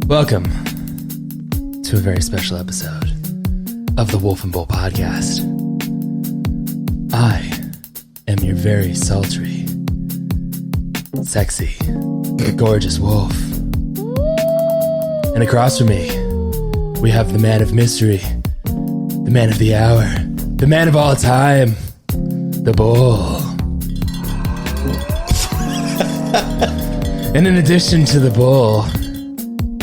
Welcome to a very special episode of the Wolf and Bull podcast. I am your very sultry, sexy, gorgeous wolf. And across from me, we have the man of mystery, the man of the hour, the man of all time, the bull. And in addition to the bull,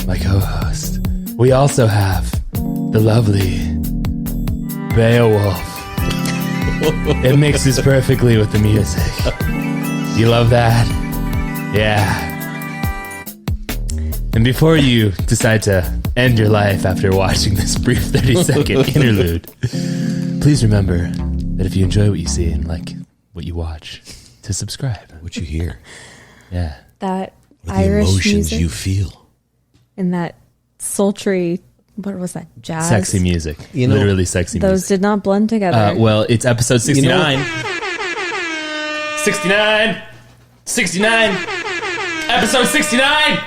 my co-host, we also have the lovely Beowulf. It mixes perfectly with the music. You love that? Yeah. And before you decide to end your life after watching this brief 30-second interlude, please remember that if you enjoy what you see and like what you watch, to subscribe. What you hear. Yeah. That The Irish emotions music you feel. and that sultry, what was that, jazz? Sexy music. You know, literally sexy Those music. did not blend together. Well, it's episode 69. You know- 69. 69. Episode 69.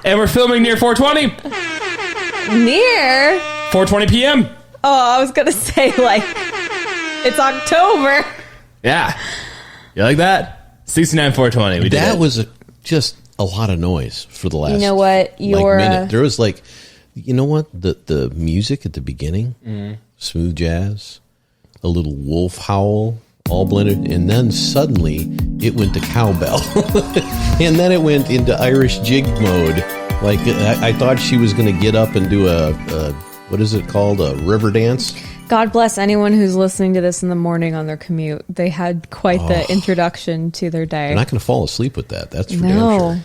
And we're filming near 4:20. Near? 4:20 p.m. Oh, I was going to say, like, it's October. Yeah. You like that? 69, 4:20. We did That it. was just a lot of noise for the last You know what? Your minute. There was like, you know what? The music at the beginning, smooth jazz, a little wolf howl, all blended. And then suddenly it went to cowbell. And then it went into Irish jig mode. Like I thought she was going to get up and do a what is it called? A river dance. God bless anyone who's listening to this in the morning on their commute. They had quite the introduction to their day. You're not going to fall asleep with that. That's for damn No. sure.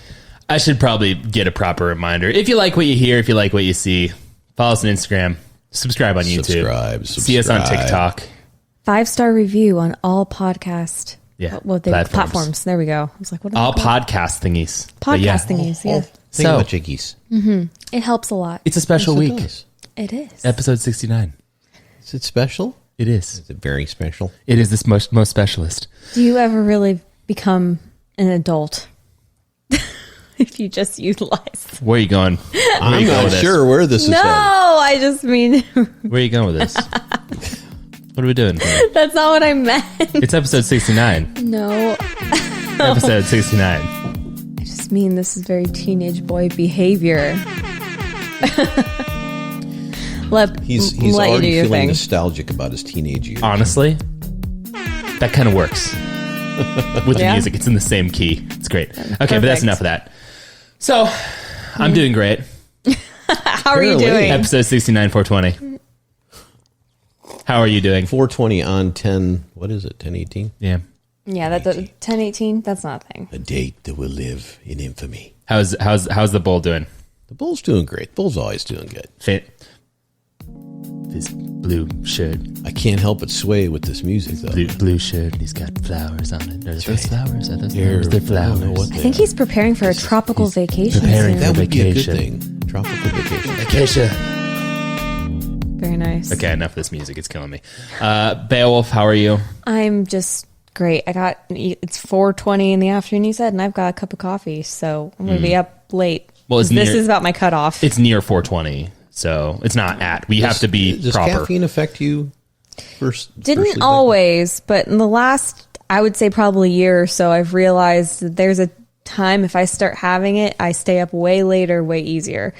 I should probably get a proper reminder. If you like what you hear, if you like what you see, follow us on Instagram. Subscribe on YouTube. Subscribe. See us on TikTok. 5-star review on all podcast. Yeah, platforms. platforms. There we go. I was like, what? All podcast thingies. But yeah, podcast thingies. Yeah, Think So- about jiggies. it helps a lot. it's a special Yes, it week. does. It is. Episode 69. Is it special? It is. Is it very special? It is this most specialist. Do you ever really become an adult if you just utilize? Where are you going? Where are I'm you going not with this? sure where this is No, headed. I just mean Where are you going with this? What are we doing? that's not what I meant. It's episode 69. No, Episode 69. I just mean this is very teenage boy behavior. He's let you do already your feeling thing. nostalgic about his teenage years. Honestly, that kind of works with the Yeah? music. It's in the same key. It's great. Okay, but that's Perfect. enough of that. So, I'm doing great. How are you Apparently. doing? Episode 69, 420. How are you doing? 420 on 10, what is it, 1018? Yeah. Yeah, that 1018. That's not a thing. A date that will live in infamy. How's the bull doing? The Bull's doing great. Bull's always doing good. His blue shirt. I can't help but sway with this music, though. Blue shirt, and he's got flowers on it. Are those right. flowers? Are those They're- flowers? They're I don't know flowers. what I they think are. he's preparing for a tropical vacation. preparing soon. That would be a good vacation. thing. Tropical vacation. Acacia. Very nice. Okay, enough of this music. It's killing me. Beowulf, how are you? I'm just great. It's 4:20 in the afternoon, you said, and I've got a cup of coffee, so I'm gonna be up late. Well, it's this near- is about my cutoff. It's near 420, so it's not at. We have to be Does proper. caffeine affect you first? Didn't firstly, always, but in the last, I would say probably year or so, I've realized that there's a time if I start having it, I stay up way later, way easier.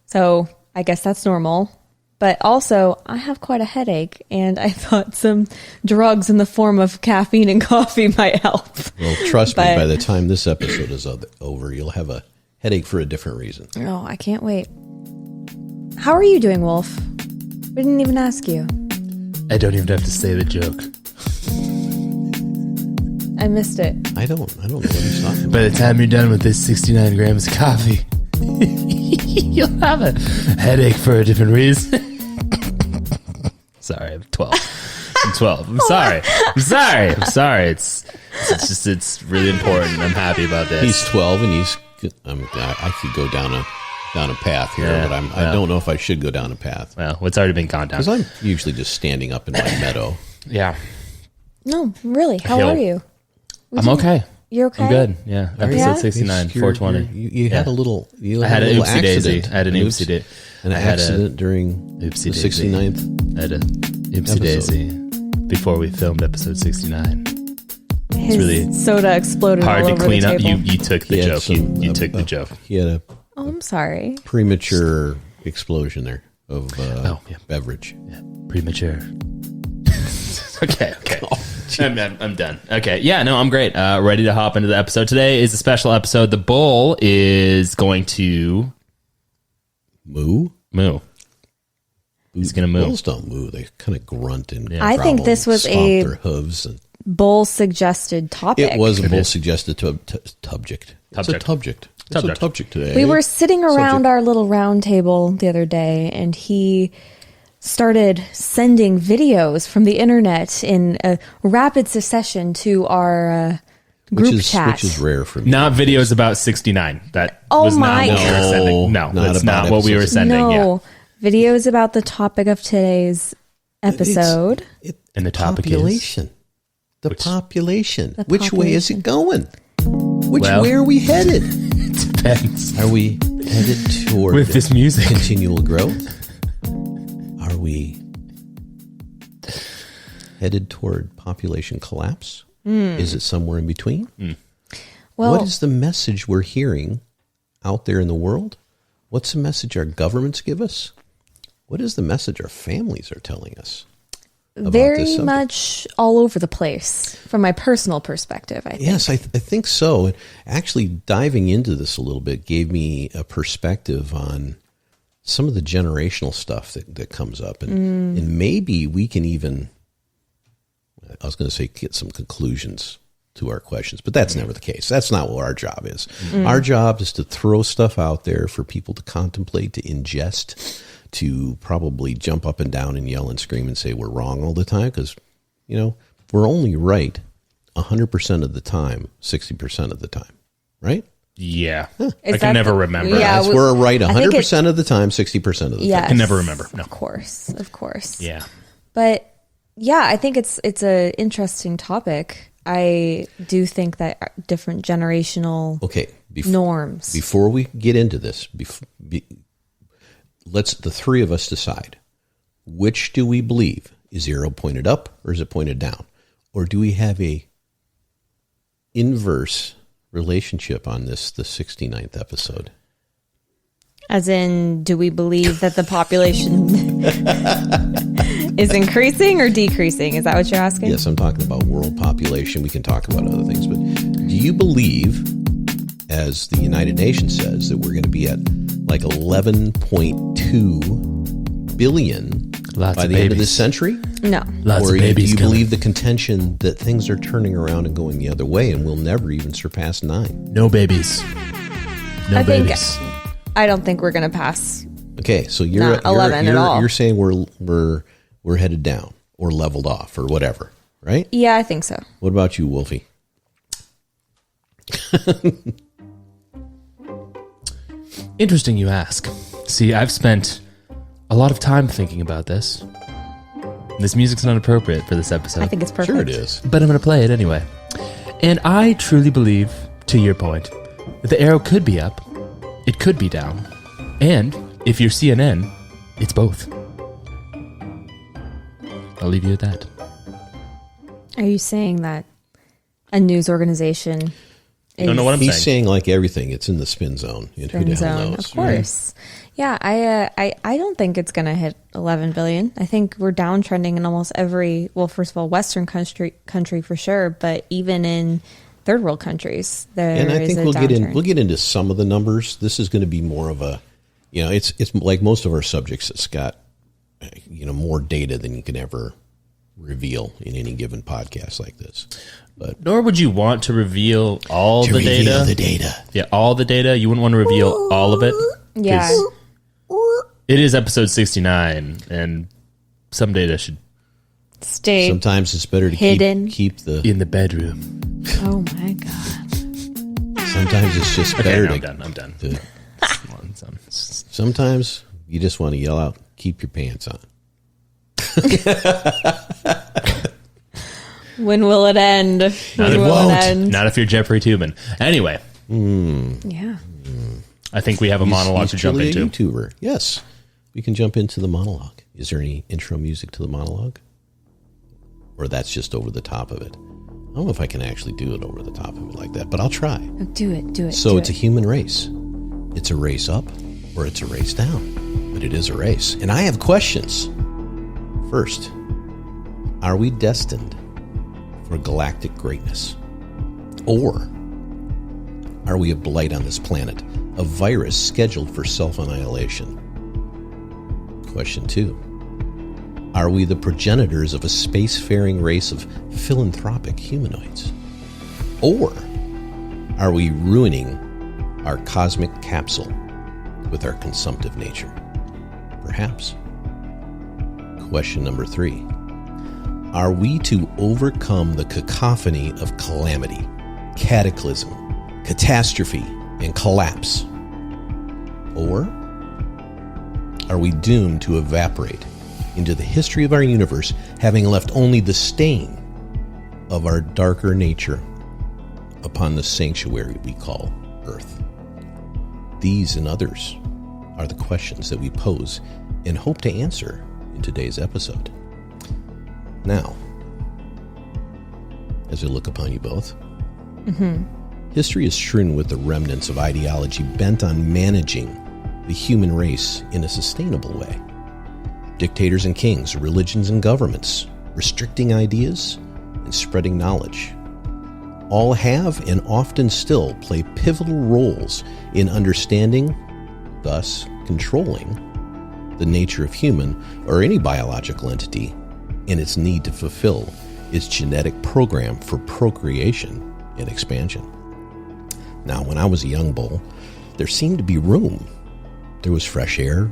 So I guess that's normal. But also, I have quite a headache, and I thought some drugs in the form of caffeine and coffee might help. Well, trust me, But- by the time this episode is over, you'll have a headache for a different reason. Oh, I can't wait. How are you doing, Wolf? We didn't even ask you. I don't even have to say the joke. I missed it. I don't know what he's talking about. By the time you're done with this 69 grams of coffee, you'll have a headache for a different reason. Sorry, I'm 12. I'm 12. I'm sorry. It's really important. I'm happy about this. He's 12 and I could go down a path here, Yeah, but I don't know if I should go down a path. Well, it's already been gone down. Because I'm usually just standing up in my meadow. Yeah. No, really. How Hill. are you? I'm okay. You okay? I'm good. Yeah. Episode Yeah? 69, 420. You had a little. I had an little oopsie daisy. accident. I had an oopsie daisy. An accident during oopsie the daisy. 69th. I had a oopsie daisy before we filmed episode 69. His really soda exploded Hard all to over clean the up. table. You took the He had joke. some, You took the joke. He had a Oh, I'm sorry. premature explosion there of yeah. beverage. Yeah, premature. Okay. Oh, I'm done. Okay. Yeah, no, I'm great. Ready to hop into the episode. Today is a special episode. The bull is going to Moo? He's going to moo. Bulls don't moo. They kind of grunt and I think growl this and was stomp a their hooves. And Bull suggested topic. it was a bull is. suggested subject. It's a Subject. subject. It's a subject today. We were sitting around Subject. our little round table the other day, and he started sending videos from the internet in a rapid succession to our group chat. Which is rare for me. Not videos about 69. That Oh was not my what we were God. sending. No, Not that's about not what we were episodes. sending. No, videos about the topic of today's episode. And the topic is? population. The population. The Which way is it going? Which Well- way are we headed? It depends. Are we headed toward With this music. continual growth? Are we headed toward population collapse? Is it somewhere in between? Well, What is the message we're hearing out there in the world? What's the message our governments give us? What is the message our families are telling us? About this very subject? much all over the place from my personal perspective, I think. Yes, I think so. And actually, diving into this a little bit gave me a perspective on some of the generational stuff that comes up. And maybe we can even, I was going to say, get some conclusions to our questions, but that's never the case. That's not what our job is. Our job is to throw stuff out there for people to contemplate, to ingest, to probably jump up and down and yell and scream and say we're wrong all the time, because, we're only right 100% of the time, 60% of the time, right? Yeah. Is I that can never the- remember. Yeah, Yes, we're right I think 100% of the time, 60% of the Yes, time. I can never remember. No. Of course. Yeah. But yeah, I think it's a interesting topic. I do think that different generational Okay, norms. before we get into this, let's the three of us decide. Which do we believe? Is the arrow pointed up or is it pointed down? Or do we have a inverse relationship on this, the 69th episode? As in, do we believe that the population is increasing or decreasing? Is that what you're asking? Yes, I'm talking about world population. We can talk about other things, but do you believe, as the United Nations says, that we're going to be at like 11.2 billion Lots by of the end of babies. this century? No. Lots Or of babies do you coming. believe the contention that things are turning around and going the other way and we'll never even surpass 9? No babies. No I think- babies. I don't think we're going to pass. Okay, so you're Not 11 at all. You're saying we're headed down or leveled off or whatever, right? Yeah, I think so. What about you, Wolfie? Interesting you ask. See, I've spent a lot of time thinking about this. This music's not appropriate for this episode. I think it's perfect. Sure it is. But I'm going to play it anyway. And I truly believe, to your point, that the arrow could be up, it could be down, and if you're CNN, it's both. I'll leave you at that. Are you saying that a news organization You don't know what I'm He's saying. saying like everything, it's in the spin zone. And who the hell zone? knows? Of course. Yeah, I don't think it's going to hit 11 billion. I think we're downtrending in almost every, well, first of all, Western country for sure, but even in third world countries, there is And I think a we'll downturn. get into some of the numbers. This is going to be more of a, it's like most of our subjects. It's got more data than you can ever reveal in any given podcast like this. But Nor would you want to reveal all to the reveal data. the data. Yeah, all the data. You wouldn't want to reveal all of it. 'Cause Yeah. It is episode 69, and some data should Stay. Sometimes it's better to Hidden. keep the. in the bedroom. Oh my God. Sometimes it's just Okay, better no, to. I'm done. to- Come on, son. Sometimes you just want to yell out, "Keep your pants on." When will it end? When will it end? Not if you're Jeffrey Tubin. Anyway. Yeah. I think we have a monologue to jump into. YouTuber. Yes. We can jump into the monologue. Is there any intro music to the monologue? Or that's just over the top of it? I don't know if I can actually do it over the top of it like that, but I'll try. Do it. So it's a human race. It's a race up or it's a race down. But it is a race. And I have questions. First, are we destined for galactic greatness? Or are we a blight on this planet? A virus scheduled for self-annihilation? Question 2. Are we the progenitors of a spacefaring race of philanthropic humanoids? Or are we ruining our cosmic capsule with our consumptive nature? Perhaps. Question number 3. Are we to overcome the cacophony of calamity, cataclysm, catastrophe, and collapse? Or are we doomed to evaporate into the history of our universe, having left only the stain of our darker nature upon the sanctuary we call Earth? These and others are the questions that we pose and hope to answer in today's episode. Now, as I look upon you both, history is strewn with the remnants of ideology bent on managing the human race in a sustainable way. Dictators and kings, religions and governments, restricting ideas and spreading knowledge, all have and often still play pivotal roles in understanding, thus controlling, the nature of human or any biological entity and its need to fulfill its genetic program for procreation and expansion. Now, when I was a young bull, there seemed to be room. There was fresh air.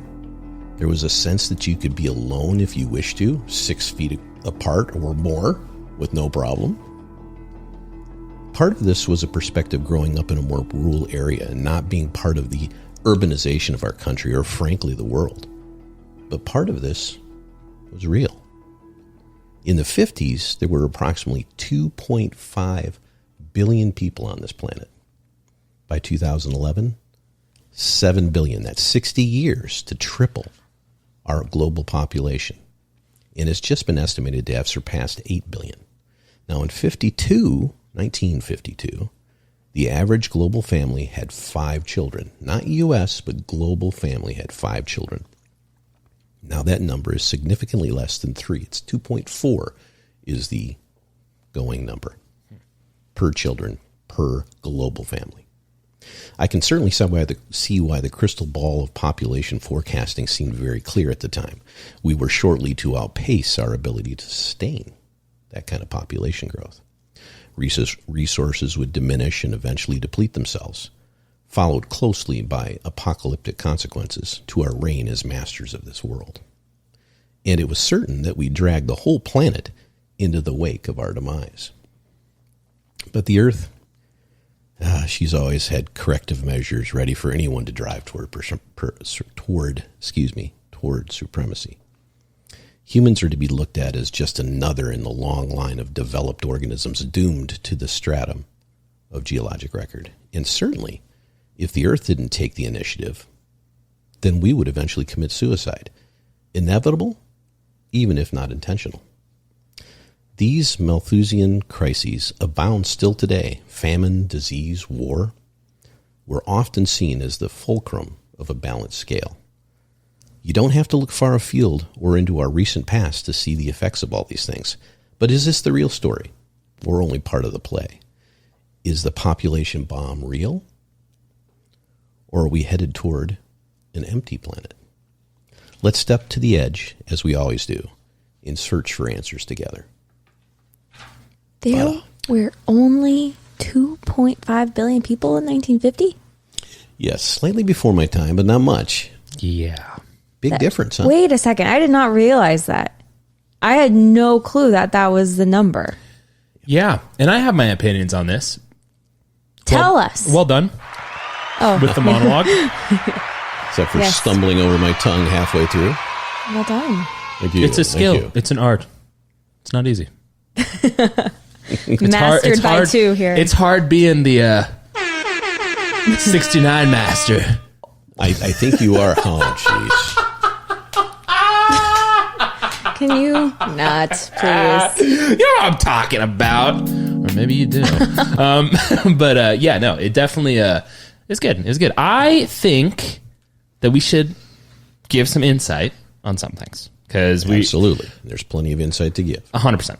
There was a sense that you could be alone if you wished to, 6 feet apart or more, with no problem. Part of this was a perspective growing up in a more rural area and not being part of the urbanization of our country or, frankly, the world. But part of this was real. In the 50s, there were approximately 2.5 billion people on this planet. By 2011, 7 billion. That's 60 years to triple our global population. And it's just been estimated to have surpassed 8 billion. Now, in 1952, the average global family had 5 children. Not U.S., but global family had 5 children. Now, that number is significantly less than 3. It's 2.4 is the going number per children per global family. I can certainly see why the crystal ball of population forecasting seemed very clear at the time. We were shortly to outpace our ability to sustain that kind of population growth. Resources would diminish and eventually deplete themselves, followed closely by apocalyptic consequences to our reign as masters of this world. And it was certain that we dragged the whole planet into the wake of our demise. But the Earth, she's always had corrective measures ready for anyone to drive toward supremacy. Humans are to be looked at as just another in the long line of developed organisms doomed to the stratum of geologic record. And certainly, if the Earth didn't take the initiative, then we would eventually commit suicide. Inevitable, even if not intentional. These Malthusian crises abound still today. Famine, disease, war were often seen as the fulcrum of a balanced scale. You don't have to look far afield or into our recent past to see the effects of all these things. But is this the real story, or only part of the play? Is the population bomb real, or are we headed toward an empty planet? Let's step to the edge, as we always do, in search for answers together. There were only 2.5 billion people in 1950? Yes, slightly before my time, but not much. Yeah. Big difference, huh? Wait a second. I did not realize that. I had no clue that that was the number. Yeah. And I have my opinions on this. Tell us. Well done. Oh. With the monologue. Except for stumbling over my tongue halfway through. Well done. Thank you. It's a skill. It's an art. It's not easy. Mastered by two here. It's hard being the 69 master. I think you are. Oh, jeez. Can you not, please? You know what I'm talking about. Or maybe you do. But yeah, no, it definitely it's good. It's good. I think that we should give some insight on some things. Because Absolutely. There's plenty of insight to give. 100%.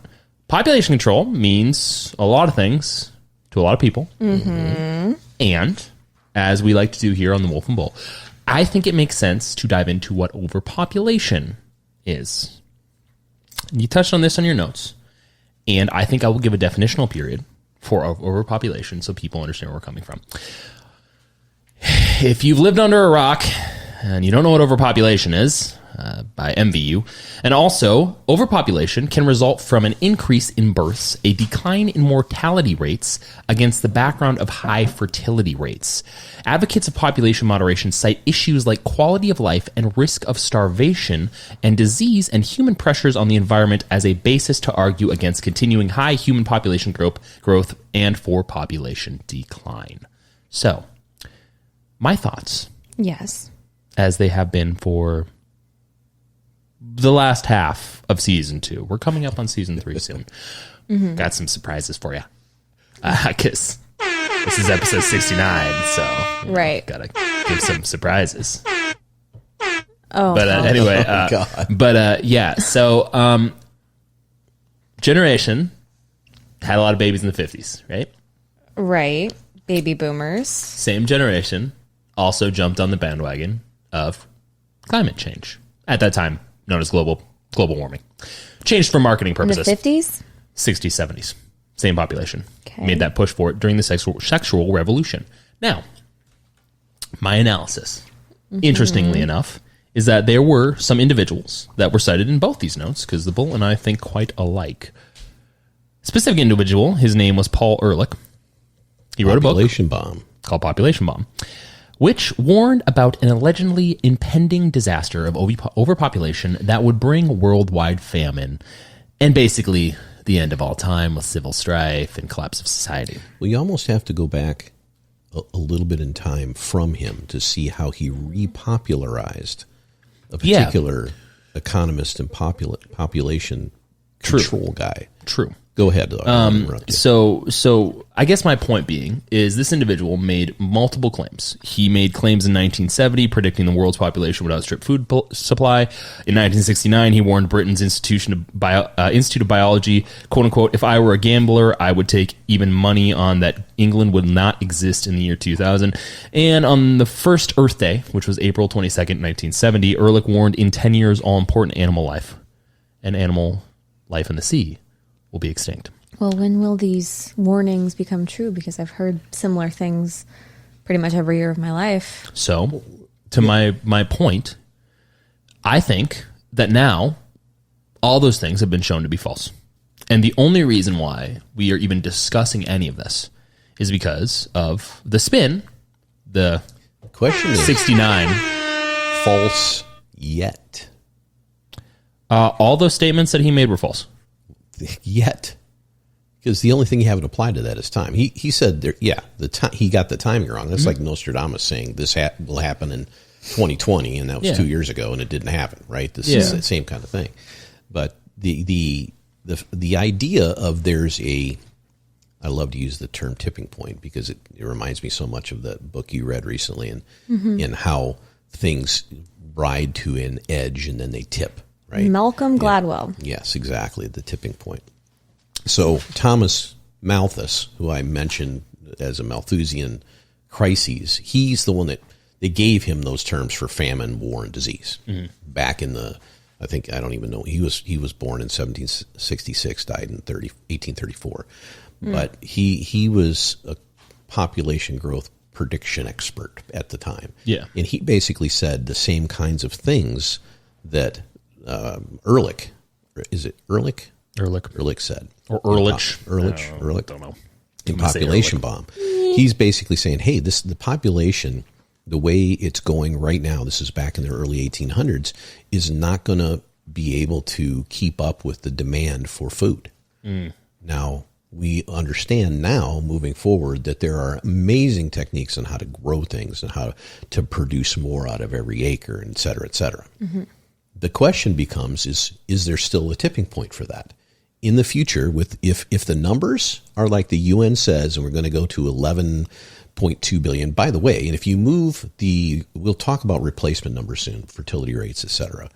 Population control means a lot of things to a lot of people. Mm-hmm. And as we like to do here on the Wolf and Bull, I think it makes sense to dive into what overpopulation is. You touched on this on your notes, and I think I will give a definitional period for overpopulation so people understand where we're coming from. If you've lived under a rock and you don't know what overpopulation is, I envy you. And also, overpopulation can result from an increase in births, a decline in mortality rates against the background of high fertility rates. Advocates of population moderation cite issues like quality of life and risk of starvation and disease and human pressures on the environment as a basis to argue against continuing high human population growth and for population decline. So, my thoughts. Yes. As they have been for the last half of season 2. We're coming up on season 3 soon. Mm-hmm. Got some surprises for you. Because this is episode 69, so right. Gotta give some surprises. Oh, but anyway, yeah. So, generation had a lot of babies in the 50s, right? Right. Baby boomers. Same generation also jumped on the bandwagon of climate change at that time. Known as global warming. Changed for marketing purposes. In the 50s? 60s, 70s. Same population. Okay. Made that push for it during the sexual revolution. Now, my analysis, interestingly enough, is that there were some individuals that were cited in both these notes, because the Bull and I think quite alike. Specific individual, his name was Paul Ehrlich. He wrote a book called Population Bomb, which warned about an allegedly impending disaster of overpopulation that would bring worldwide famine and basically the end of all time with civil strife and collapse of society. Well, you almost have to go back a little bit in time from him to see how he repopularized a particular economist and population control guy. True. Go ahead. So I guess my point being is this individual made multiple claims. He made claims in 1970 predicting the world's population would outstrip food supply. In 1969, he warned Britain's Institute of Biology, quote unquote, if I were a gambler, I would take even money on that England would not exist in the year 2000. And on the first Earth Day, which was April 22nd, 1970, Ehrlich warned in 10 years all important animal life and animal life in the sea will be extinct. Well, when will these warnings become true? Because I've heard similar things pretty much every year of my life. So, to my point, I think that now all those things have been shown to be false. And the only reason why we are even discussing any of this is because of the spin, the question is 69. False yet. All those statements that he made were false. Yet, because the only thing you haven't applied to that is time. He said there, he got the timing wrong. That's like Nostradamus saying this will happen in 2020, and that was 2 years ago, and it didn't happen. Right? This is the same kind of thing. But the idea of I love to use the term tipping point because it reminds me so much of that book you read recently, and how things ride to an edge and then they tip. Right? Malcolm Gladwell. Yes, exactly. The tipping point. So Thomas Malthus, who I mentioned as a Malthusian crises, he's the one that they gave him those terms for famine, war, and disease back in the, I don't even know. He was born in 1766, died in 1834. But he was a population growth prediction expert at the time. Yeah. And he basically said the same kinds of things that Ehrlich, is it Ehrlich? Ehrlich said. Or Ehrlich. Ehrlich. I don't know. In Population Bomb. He's basically saying, hey, the population, the way it's going right now, this is back in the early 1800s, is not going to be able to keep up with the demand for food. Now, we understand now, moving forward, that there are amazing techniques on how to grow things and how to produce more out of every acre, et cetera, et cetera. The question becomes, is there still a tipping point for that? In the future, if the numbers are like the UN says, and we're going to go to 11.2 billion, by the way, and if you move we'll talk about replacement numbers soon, fertility rates, et cetera.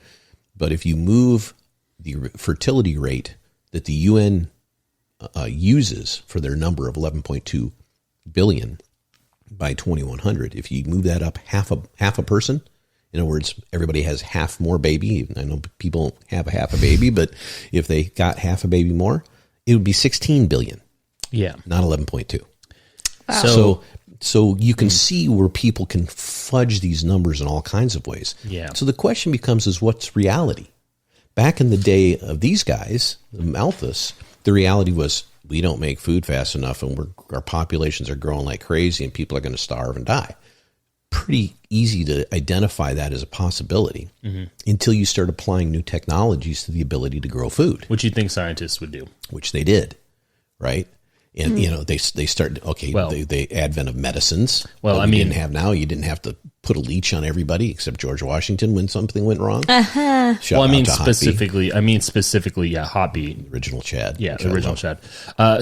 But if you move the fertility rate that the UN uses for their number of 11.2 billion by 2100, if you move that up half a person, in other words, everybody has half more baby. I know people have a half a baby, but if they got half a baby more, it would be 16 billion. Yeah. Not 11.2. Wow. So you can see where people can fudge these numbers in all kinds of ways. Yeah. So the question becomes is what's reality? Back in the day of these guys, the Malthus, the reality was we don't make food fast enough and our populations are growing like crazy and people are going to starve and die. Pretty easy to identify that as a possibility until you start applying new technologies to the ability to grow food. Which you think scientists would do. Which they did, right? And, they started, the advent of medicines. Well, we didn't have now. You didn't have to put a leech on everybody except George Washington when something went wrong. Specifically, Hotby. Original Chad. Yeah, the original Chad.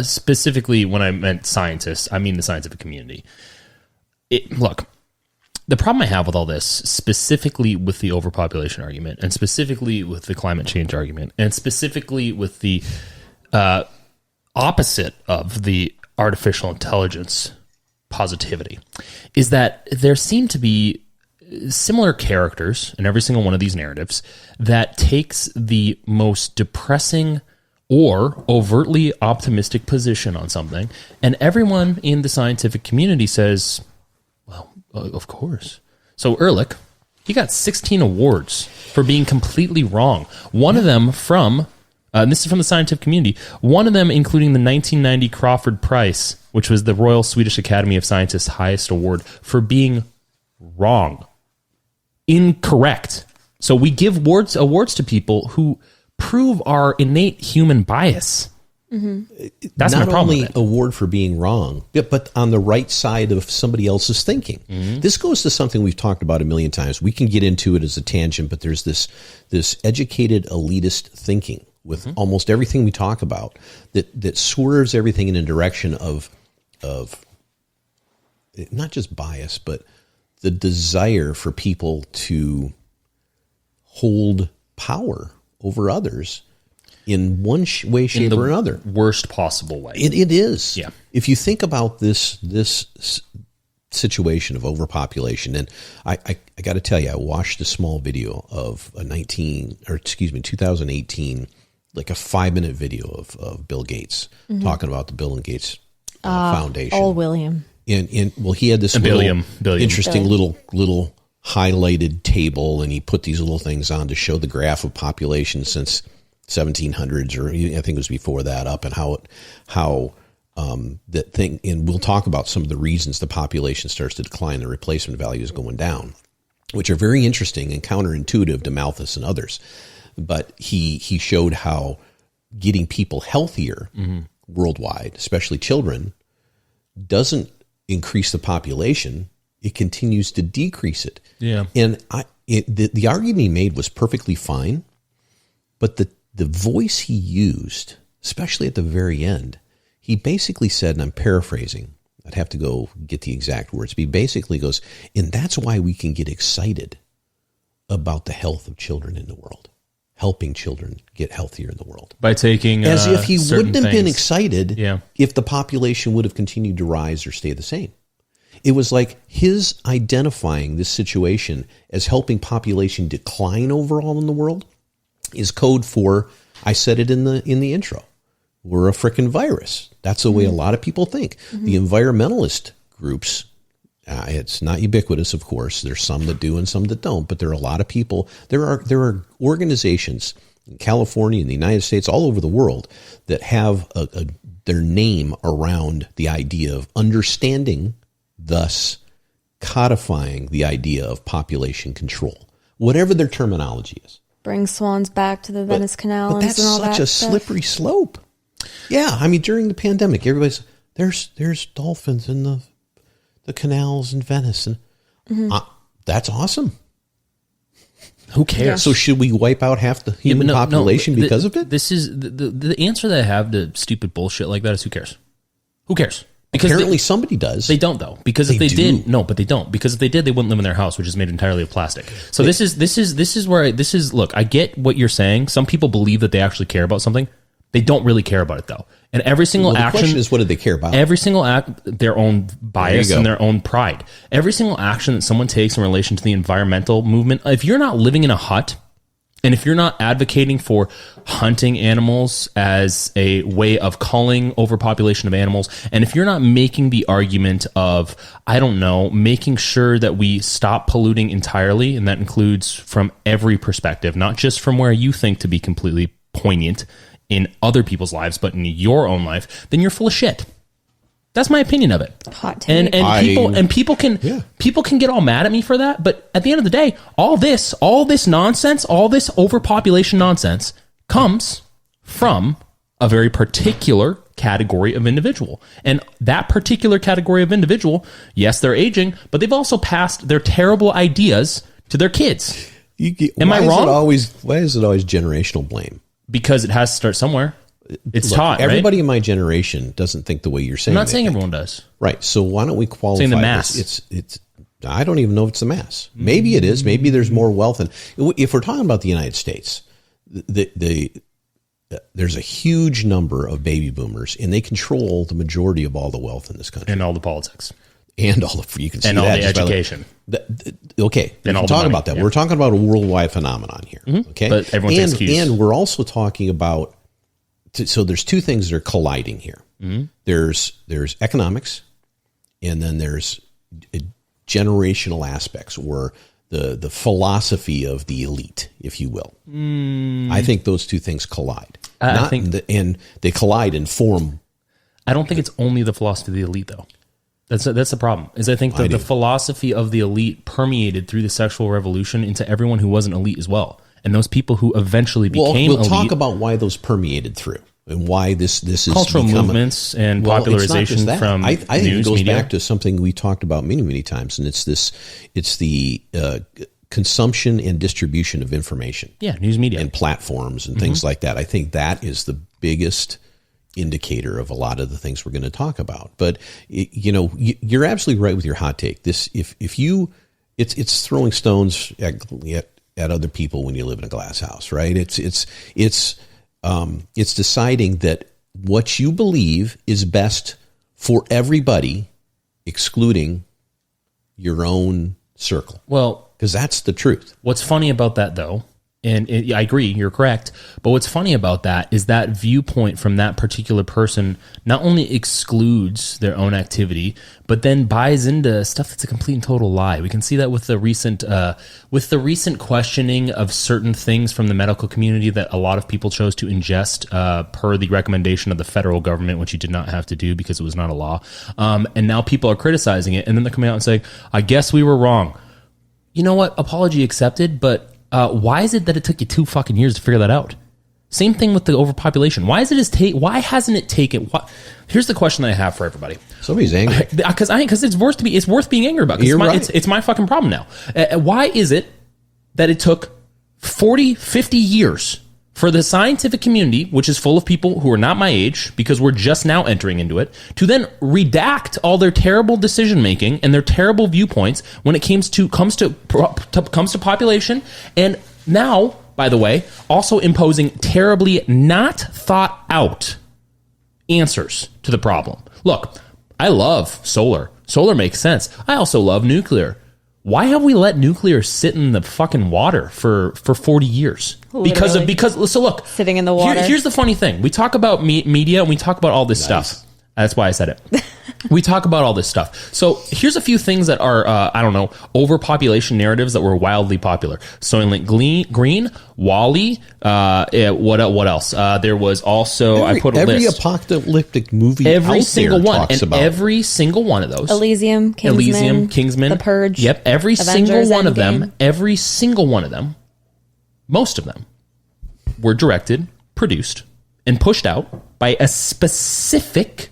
Specifically, when I meant scientists, I mean the scientific community. Look, the problem I have with all this, specifically with the overpopulation argument, and specifically with the climate change argument, and specifically with the opposite of the artificial intelligence positivity, is that there seem to be similar characters in every single one of these narratives that takes the most depressing or overtly optimistic position on something, and everyone in the scientific community says, well, of course. So Ehrlich, he got 16 awards for being completely wrong. One of them from, this is from the scientific community, one of them including the 1990 Crawford Prize, which was the Royal Swedish Academy of Sciences' highest award, for being wrong. Incorrect. So we give awards to people who prove our innate human bias. That's not my problem only with it. award for being wrong, but on the right side of somebody else's thinking. This goes to something we've talked about a million times. We can get into it as a tangent, but there's this educated elitist thinking with almost everything we talk about that swerves everything in a direction of not just bias, but the desire for people to hold power over others in one way, shape, or another. Worst possible way. It is. Yeah. If you think about this situation of overpopulation, and I got to tell you, I watched a small video of 2018, like a 5-minute video of Bill Gates talking about the Bill and Gates Foundation. Old William. And he had this Billion. interesting little highlighted table, and he put these little things on to show the graph of population since 1700s, or I think it was before that, up, and how that thing. And we'll talk about some of the reasons the population starts to decline, the replacement value is going down, which are very interesting and counterintuitive to Malthus and others. But he showed how getting people healthier worldwide, especially children, doesn't increase the population. It continues to decrease it. Yeah. And the argument he made was perfectly fine, but the voice he used, especially at the very end, he basically said, and I'm paraphrasing, I'd have to go get the exact words, but he basically goes, and that's why we can get excited about the health of children in the world, helping children get healthier in the world. By taking as if he wouldn't have been things. excited if the population would have continued to rise or stay the same. It was like his identifying this situation as helping population decline overall in the world is code for, I said it in the intro, we're a frickin' virus. That's the way a lot of people think. The environmentalist groups, it's not ubiquitous, of course. There's some that do and some that don't, but there are a lot of people. There are organizations in California, in the United States, all over the world that have their name around the idea of understanding, thus codifying the idea of population control, whatever their terminology is. Bring swans back to the Venice Canal and all that. But that's such a slippery slope. Yeah, I mean, during the pandemic, everybody's there's dolphins in the canals in Venice, and that's awesome. Who cares? Yeah. So should we wipe out half the human population because of it? This is the answer that I have to stupid bullshit like that is who cares? Who cares? Because Apparently somebody does. They don't though, because if they did, no, but they don't, because if they did, they wouldn't live in their house, which is made entirely of plastic. So this is where look, I get what you're saying. Some people believe that they actually care about something. They don't really care about it though. And every single the action question is, what do they care about? Every single act, their own bias and their own pride. Every single action that someone takes in relation to the environmental movement, if you're not living in a hut, and if you're not advocating for hunting animals as a way of culling overpopulation of animals, and if you're not making the argument of, I don't know, making sure that we stop polluting entirely, and that includes from every perspective, not just from where you think to be completely poignant in other people's lives, but in your own life, then you're full of shit. That's my opinion of it. Hot take. And people can get all mad at me for that, but at the end of the day, all this nonsense, all this overpopulation nonsense comes from a very particular category of individual. And that particular category of individual, yes, they're aging, but they've also passed their terrible ideas to their kids. Am I wrong? Why is it always generational blame? Because it has to start somewhere. It's taught, everybody right? in my generation doesn't think the way you're saying. I'm not saying everyone does. Right. So why don't we qualify saying the mass. this? It's I don't even know if it's the mass. Maybe it is. Maybe there's more wealth. And if we're talking about the United States, there's a huge number of baby boomers, and they control the majority of all the wealth in this country. And all the politics. And all the, you can see and that all the education. Okay, we can talk about that. Yeah. We're talking about a worldwide phenomenon here. Okay, but everyone takes cues. And we're also talking about. So there's two things that are colliding here. There's economics, and then there's generational aspects, or the philosophy of the elite, if you will. I think those two things collide. And they collide and form. I don't think it's only the philosophy of the elite, though. That's the problem. Is I think that the philosophy of the elite permeated through the sexual revolution into everyone who wasn't elite as well, and those people who eventually became elite. We'll talk about why those permeated through and why this is cultural movements and popularization from I think news it goes media. back to something we talked about many times, and it's the consumption and distribution of information. Yeah, news media and platforms and things like that. I think that is the biggest indicator of a lot of the things we're going to talk about. But you're absolutely right with your hot take. This, if you, it's throwing stones at other people when you live in a glass house, right? It's deciding that what you believe is best for everybody, excluding your own circle. Well, because that's the truth. What's funny about that, though, and I agree, you're correct, but what's funny about that is that viewpoint from that particular person not only excludes their own activity, but then buys into stuff that's a complete and total lie. We can see that with the recent questioning of certain things from the medical community that a lot of people chose to ingest per the recommendation of the federal government, which you did not have to do because it was not a law. And now people are criticizing it, and then they're coming out and saying, I guess we were wrong. You know what? Apology accepted, but why is it that it took you 2 fucking years to figure that out? Same thing with the overpopulation. Why hasn't it taken? Here's the question that I have for everybody. Somebody's angry because it's worth being angry about. You're right. It's my fucking problem now. Why is it that it took 40, 50 years for the scientific community, which is full of people who are not my age, because we're just now entering into it, to then redact all their terrible decision making and their terrible viewpoints when it comes to population, and now, by the way, also imposing terribly not thought out answers to the problem. Look, I love solar. Solar makes sense. I also love nuclear. Why have we let nuclear sit in the fucking water for 40 years? Literally. Because so look, sitting in the water. Here's the funny thing. We talk about media and we talk about all this stuff. That's why I said it. We talk about all this stuff. So here's a few things that are, overpopulation narratives that were wildly popular. Soylent Green, Wall-E, what else? There was also, I put a list. Every apocalyptic movie every out single there one. talks And about every single one of those. Elysium, Kingsman, The Purge. Yep, every Avengers, single one of Endgame. them, most of them, were directed, produced, and pushed out by a specific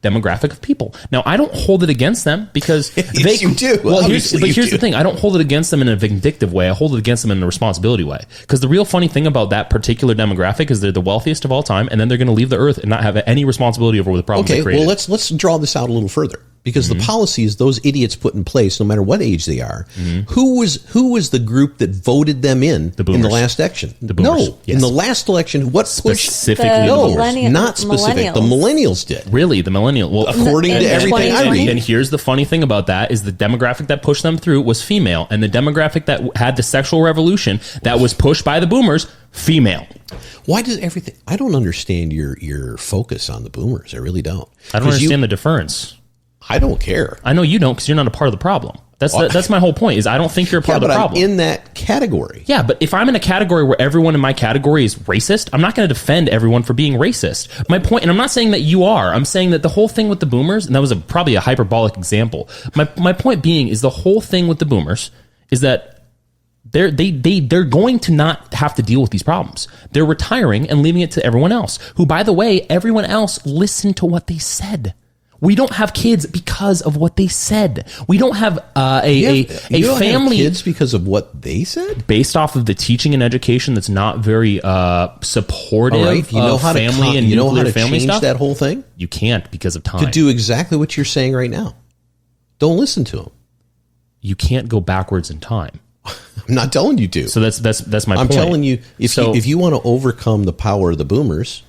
demographic of people. Now, I don't hold it against them because Yes, you do. Well, Obviously here's you do. the thing. I don't hold it against them in a vindictive way. I hold it against them in a responsibility way. Because the real funny thing about that particular demographic is they're the wealthiest of all time, and then they're going to leave the earth and not have any responsibility over the problems they Okay, created. well, let's draw this out a little further because the policies those idiots put in place, no matter what age they are, who was the group that voted them in the boomers. last election? The boomers, No, yes. in the last election, what pushed? Specifically The the No, boomers. millennial- not specific. The millennials did. Really, the millennial. Well, According to And everything I 2020? read. and here's the funny thing about that is the demographic that pushed them through was female, and the demographic that had the sexual revolution that was pushed by the boomers, female. Why does everything? I don't understand your focus on the boomers. I really don't. I don't 'Cause understand the difference. I don't care. I know you don't because you're not a part of the problem. That's my whole point. Is I don't think you're a part Yeah, of but the I'm problem. in that category. Yeah, but if I'm in a category where everyone in my category is racist, I'm not going to defend everyone for being racist. My point, and I'm not saying that you are, I'm saying that the whole thing with the boomers, and that was probably a hyperbolic example. My point being is the whole thing with the boomers is that they're going to not have to deal with these problems. They're retiring and leaving it to everyone else, who, by the way, everyone else listened to what they said. We don't have kids because of what they said. We don't have You a don't family have kids because of what they said. based off of the teaching and education that's not very supportive All right, you know of how family to and you know how nuclear to family change stuff. that whole thing You can't because of time. to do exactly what you're saying right now. Don't listen to them. You can't go backwards in time. I'm not telling you to. So that's my I'm point. telling you, if So- you want to overcome the power of the boomers,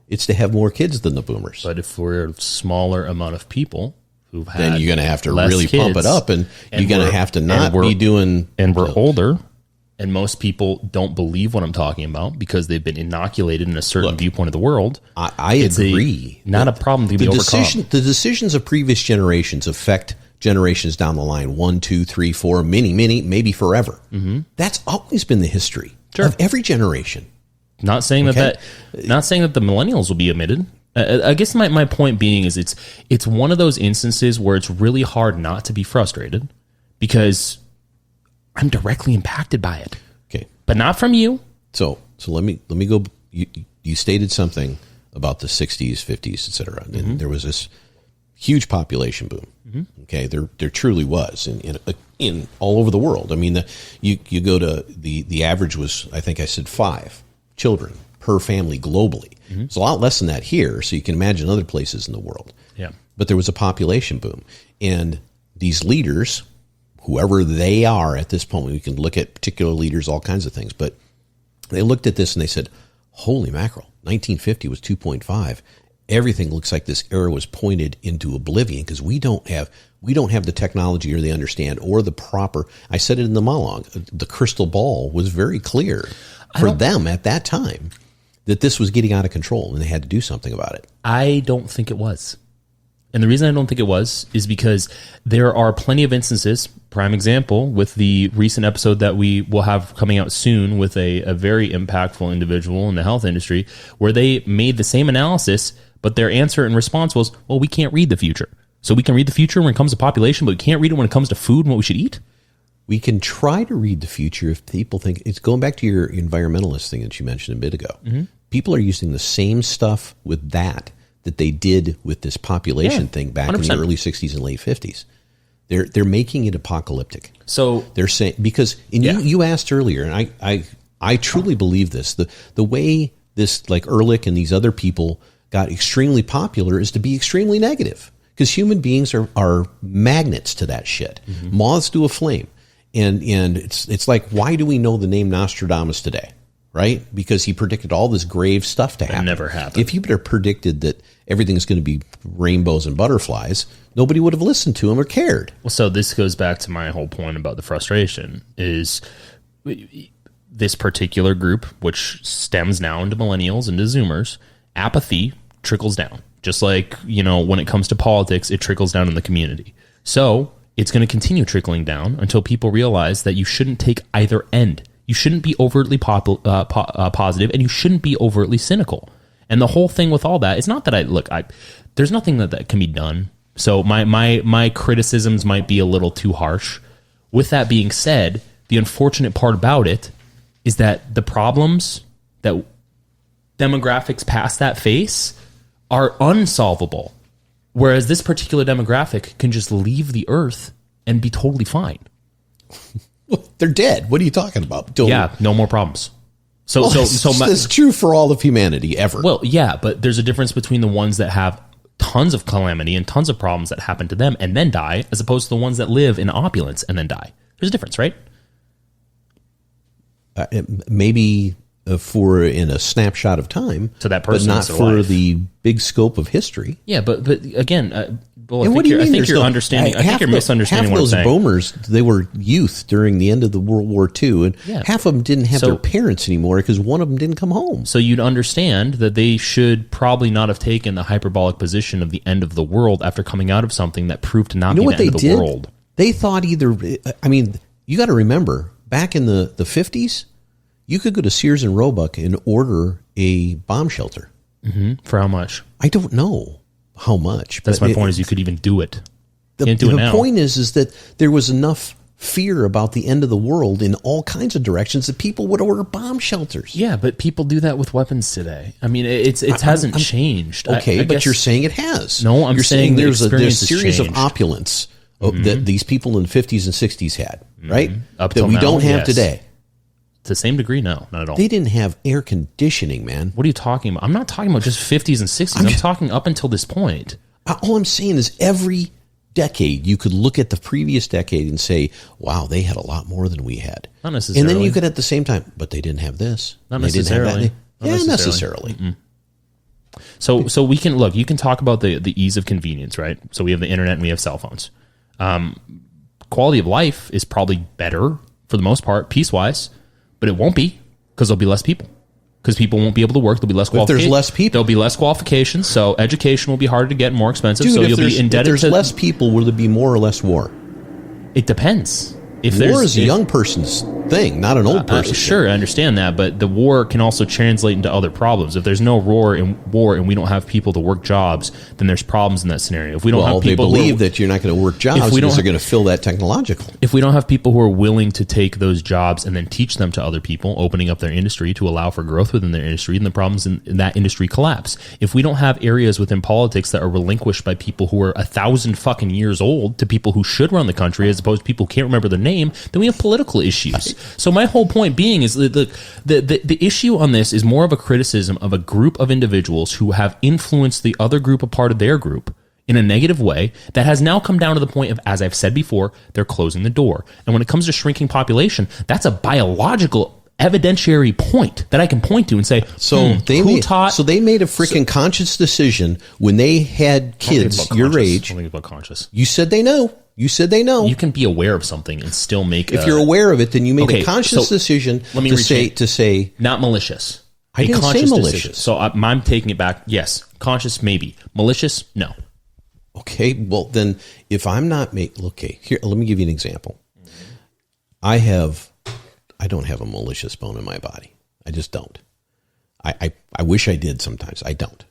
it's to have more kids than the boomers. But if we're a smaller amount of people who've had, Then you're going to have to less really pump kids, it up, and you're going to we're- have to and not we're- be doing. and we're older, and most people don't believe what I'm talking about because they've been inoculated in a certain viewpoint of the world. I It's agree. not a problem to be overcome. The decisions of previous generations affect generations down the line 1, 2, 3, 4, many, maybe forever. Mm-hmm. That's always been the history of every generation. Not saying that not saying that the millennials will be omitted. I guess my point being is it's one of those instances where it's really hard not to be frustrated because I'm directly impacted by it, Okay, but not from you. so let me go. You stated something about the 60s, 50s, etc. And there was this huge population boom. Okay, there truly was in all over the world. I mean, you go to the average was, I think I said 5 children per family globally. It's a lot less than that here, so you can imagine other places in the world. Yeah. But there was a population boom, and these leaders, whoever they are at this point, we can look at particular leaders, all kinds of things, but they looked at this and they said, "Holy mackerel! 1950 was 2.5. Everything looks like this era was pointed into oblivion because we don't have the technology or the understand or the proper." I said it in the monologue. The crystal ball was very clear for them at that time that this was getting out of control and they had to do something about it. I don't think it was. And the reason I don't think it was is because there are plenty of instances, prime example, with the recent episode that we will have coming out soon with a very impactful individual in the health industry, where they made the same analysis, but their answer and response was, well, we can't read the future. So we can read the future when it comes to population, but we can't read it when it comes to food and what we should eat. We can try to read the future if people think it's going back to your environmentalist thing that you mentioned a bit ago. People are using the same stuff with that they did with this population thing back 100%. In the early 60s and late 50s. They're making it apocalyptic. So they're saying, because you asked earlier, and I truly believe this, the way this, like Ehrlich and these other people got extremely popular is to be extremely negative, because human beings are magnets to that shit. Moths to a flame. And it's like, why do we know the name Nostradamus today? Right? Because he predicted all this grave stuff to happen. It never happened. If he would have predicted that everything's going to be rainbows and butterflies, nobody would have listened to him or cared. Well, so this goes back to my whole point about the frustration is this particular group, which stems now into millennials, into Zoomers, apathy trickles down. Just like, when it comes to politics, it trickles down in the community. So it's going to continue trickling down until people realize that you shouldn't take either end. You shouldn't be overtly positive, and you shouldn't be overtly cynical. And the whole thing with all that, it's not that there's nothing that can be done. So my criticisms might be a little too harsh. With that being said, the unfortunate part about it is that the problems that demographics past that face are unsolvable. Whereas this particular demographic can just leave the earth and be totally fine. They're dead. What are you talking about? Yeah, no more problems. So it's true for all of humanity ever. Well, yeah, but there's a difference between the ones that have tons of calamity and tons of problems that happen to them and then die, as opposed to the ones that live in opulence and then die. There's a difference, right? Maybe for in a snapshot of time, to that person, but not for the big scope of history. Yeah, but again, I think you're misunderstanding what I'm saying. Half of those boomers, they were youth during the end of the World War II, and half of them didn't have their parents anymore because one of them didn't come home. So you'd understand that they should probably not have taken the hyperbolic position of the end of the world after coming out of something that proved to not be the end of the world. They thought you got to remember, back in the 50s, you could go to Sears and Roebuck and order a bomb shelter. Mm-hmm. For how much? I don't know how much. That's my point, is you could even do it. The point is that there was enough fear about the end of the world in all kinds of directions that people would order bomb shelters. Yeah, but people do that with weapons today. I mean, it hasn't changed. Okay, but you're saying it has. No, you're saying there's a series of opulence that these people in the 50s and 60s had, right? Up that we don't have today. To the same degree, no, not at all. They didn't have air conditioning, man. What are you talking about? I'm not talking about just 50s and 60s. I'm talking up until this point. All I'm saying is every decade, you could look at the previous decade and say, wow, they had a lot more than we had. Not necessarily. And then you could at the same time, but they didn't have this. Not necessarily. Not necessarily. So we can, look, you can talk about the ease of convenience, right? So we have the internet and we have cell phones. Quality of life is probably better for the most part, piece-wise, but it won't be, because there'll be less people. Because people won't be able to work. There'll be less qualifications. If there's less people, there'll be less qualifications. So education will be harder to get, more expensive. Dude, so you'll be indebted. If there's less people, will there be more or less war? It depends. War is a young person's thing, not an old person's Sure, thing. I understand that, but the war can also translate into other problems. If there's no war and we don't have people to work jobs, then there's problems in that scenario. If we don't have people, they believe that you're not going to work jobs because they're going to fill that technological. If we don't have people who are willing to take those jobs and then teach them to other people, opening up their industry to allow for growth within their industry, then the problems in that industry collapse. If we don't have areas within politics that are relinquished by people who are 1,000 fucking years old to people who should run the country, as opposed to people who can't remember their name, then we have political issues. So my whole point being is the issue on this is more of a criticism of a group of individuals who have influenced the other group, a part of their group, in a negative way that has now come down to the point of, as I've said before, they're closing the door. And when it comes to shrinking population, that's a biological evidentiary point that I can point to and say, they made a freaking conscious decision when they had kids your age. I don't think about conscious. You said they know. You can be aware of something and still make. If you're aware of it, then you made a conscious decision to say not malicious. I didn't say malicious. Decision. So I'm taking it back. Yes, conscious maybe. Malicious, no. Okay, well then, if I'm not here, let me give you an example. I don't have a malicious bone in my body. I just don't. I wish I did sometimes. I don't.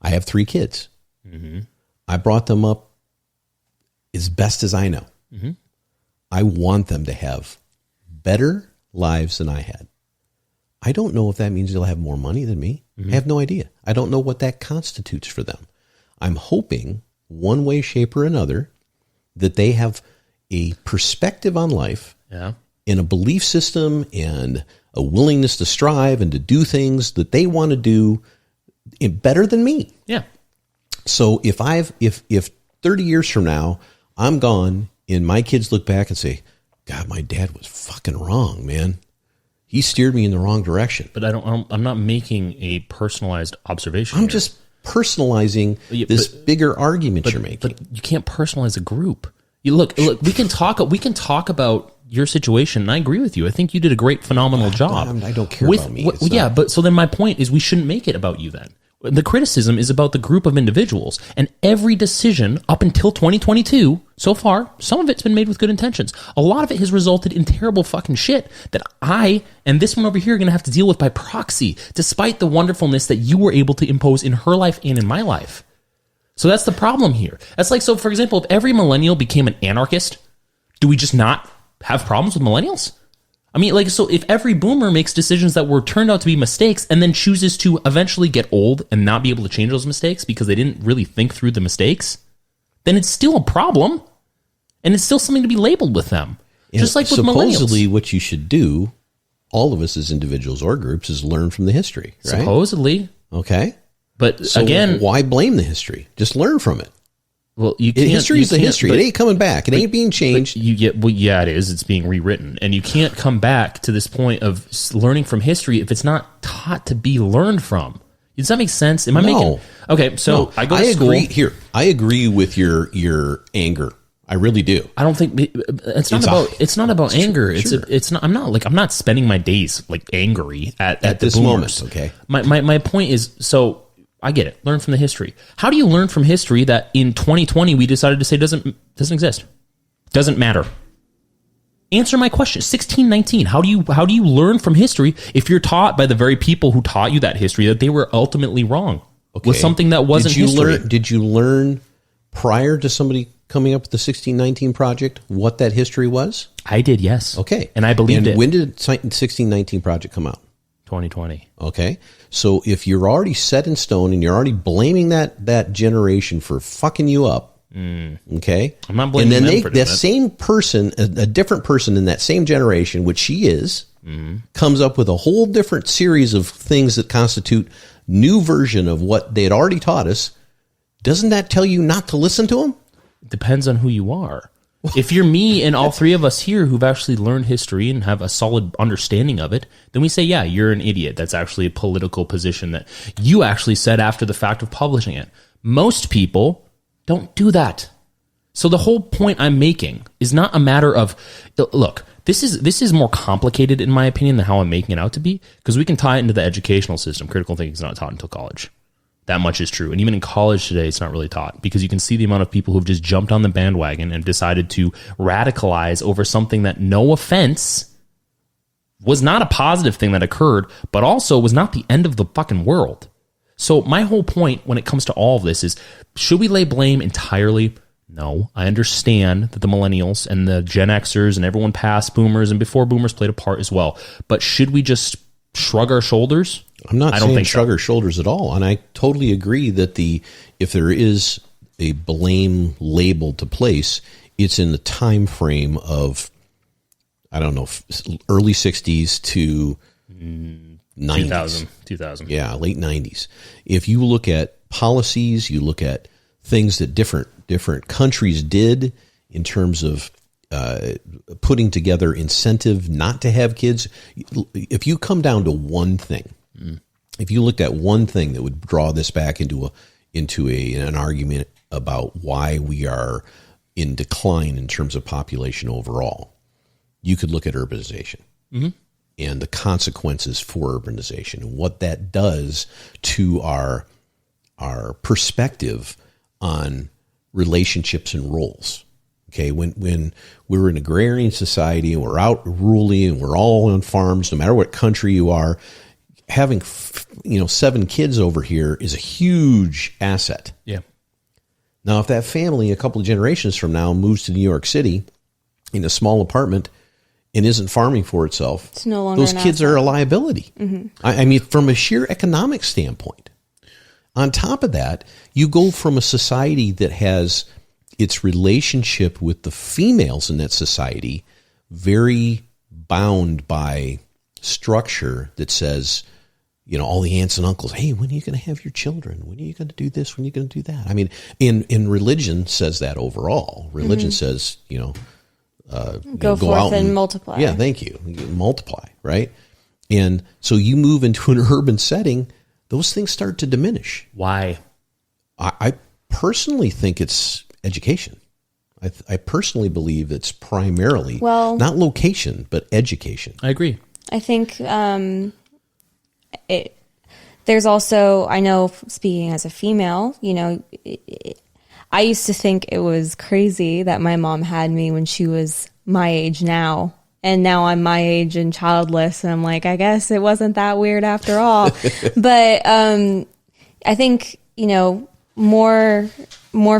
I have 3 kids. Mm-hmm. I brought them up as best as I know. Mm-hmm. I want them to have better lives than I had. I don't know if that means they'll have more money than me. Mm-hmm. I have no idea. I don't know what that constitutes for them. I'm hoping, one way, shape, or another, that they have a perspective on life, and a belief system, and a willingness to strive and to do things that they want to do better than me. Yeah. So if 30 years from now I'm gone and my kids look back and say, God, my dad was fucking wrong, man. He steered me in the wrong direction. But I'm not making a personalized observation. I'm just personalizing this bigger argument you're making. But you can't personalize a group. You look, we can talk about your situation, and I agree with you. I think you did a great, phenomenal job. I don't care about me. But so then my point is we shouldn't make it about you then. The criticism is about the group of individuals, and every decision up until 2022, so far, some of it's been made with good intentions. A lot of it has resulted in terrible fucking shit that I and this one over here are going to have to deal with by proxy, despite the wonderfulness that you were able to impose in her life and in my life. So that's the problem here. That's like, so for example, if every millennial became an anarchist, do we just not have problems with millennials? I mean, like, so if every boomer makes decisions that were turned out to be mistakes and then chooses to eventually get old and not be able to change those mistakes because they didn't really think through the mistakes, then it's still a problem. And it's still something to be labeled with them. Just like with supposedly millennials. what you should do, all of us as individuals or groups, is learn from the history, right? Supposedly. Okay. But So again, why blame the history? Just learn from it. well, you can't. History is the history. But, It ain't coming back. It ain't being changed. you get, well, yeah, it is. It's being rewritten. And you can't come back to this point of learning from history if it's not taught to be learned from. Does that make sense? Am I making... Okay, so I go to school. agree. Here, I agree with your anger. I really do. I don't think it's not about anger. It's not. I'm not spending my days like angry at the this boomers. moment. Okay. My point is, so I get it. Learn from the history. How do you learn from history that in 2020 we decided to say doesn't exist? Doesn't matter. Answer my question. 1619. How do you learn from history if you're taught by the very people who taught you that history that they were ultimately wrong with something that wasn't history? Did you learn prior to somebody coming up with the 1619 project what that history was? I did, yes. Okay. And I believed it. When did 1619 project come out? 2020. Okay. So if you're already set in stone and you're already blaming that generation for fucking you up, okay? I'm not blaming them for doing that same person, a different person in that same generation, which she is, comes up with a whole different series of things that constitute new version of what they had already taught us. Doesn't that tell you not to listen to them? Depends on who you are. If you're me and all three of us here who've actually learned history and have a solid understanding of it, then we say, yeah, you're an idiot. That's actually a political position that you actually said after the fact of publishing it. Most people don't do that. So the whole point I'm making is not a matter of, look, this is more complicated in my opinion than how I'm making it out to be, because we can tie it into the educational system. Critical thinking is not taught until college. That much is true. And even in college today, it's not really taught, because you can see the amount of people who've just jumped on the bandwagon and decided to radicalize over something that, no offense, was not a positive thing that occurred, but also was not the end of the fucking world. So my whole point when it comes to all of this is, should we lay blame entirely? No. I understand that the millennials and the Gen Xers and everyone past boomers and before boomers played a part as well. But should we just shrug our shoulders? I'm not saying shrug our shoulders at all. And I totally agree that if there is a blame label to place, it's in the time frame of, I don't know, early 60s to 90s. 2000. Yeah, late 90s. If you look at policies, you look at things that different countries did in terms of putting together incentive not to have kids. If you come down to one thing, if you looked at one thing that would draw this back into an argument about why we are in decline in terms of population overall, you could look at urbanization and the consequences for urbanization and what that does to our perspective on relationships and roles. Okay, when we're an agrarian society and we're out ruling and we're all on farms, no matter what country you are, having 7 kids over here is a huge asset. Yeah. Now, if that family a couple of generations from now moves to New York City in a small apartment and isn't farming for itself, it's no longer those kids are a liability. I mean, from a sheer economic standpoint. On top of that, you go from a society that has its relationship with the females in that society very bound by structure that says, all the aunts and uncles, hey, when are you going to have your children? When are you going to do this? When are you going to do that? I mean, in religion says that overall. Religion says, go forth out and multiply. Yeah, thank you. Multiply, right? And so you move into an urban setting, those things start to diminish. Why? I personally think it's education. I personally believe it's primarily not location, but education. I agree. I think there's also, I know, speaking as a female, I used to think it was crazy that my mom had me when she was my age now. And now I'm my age and childless. And I'm like, I guess it wasn't that weird after all. But I think, more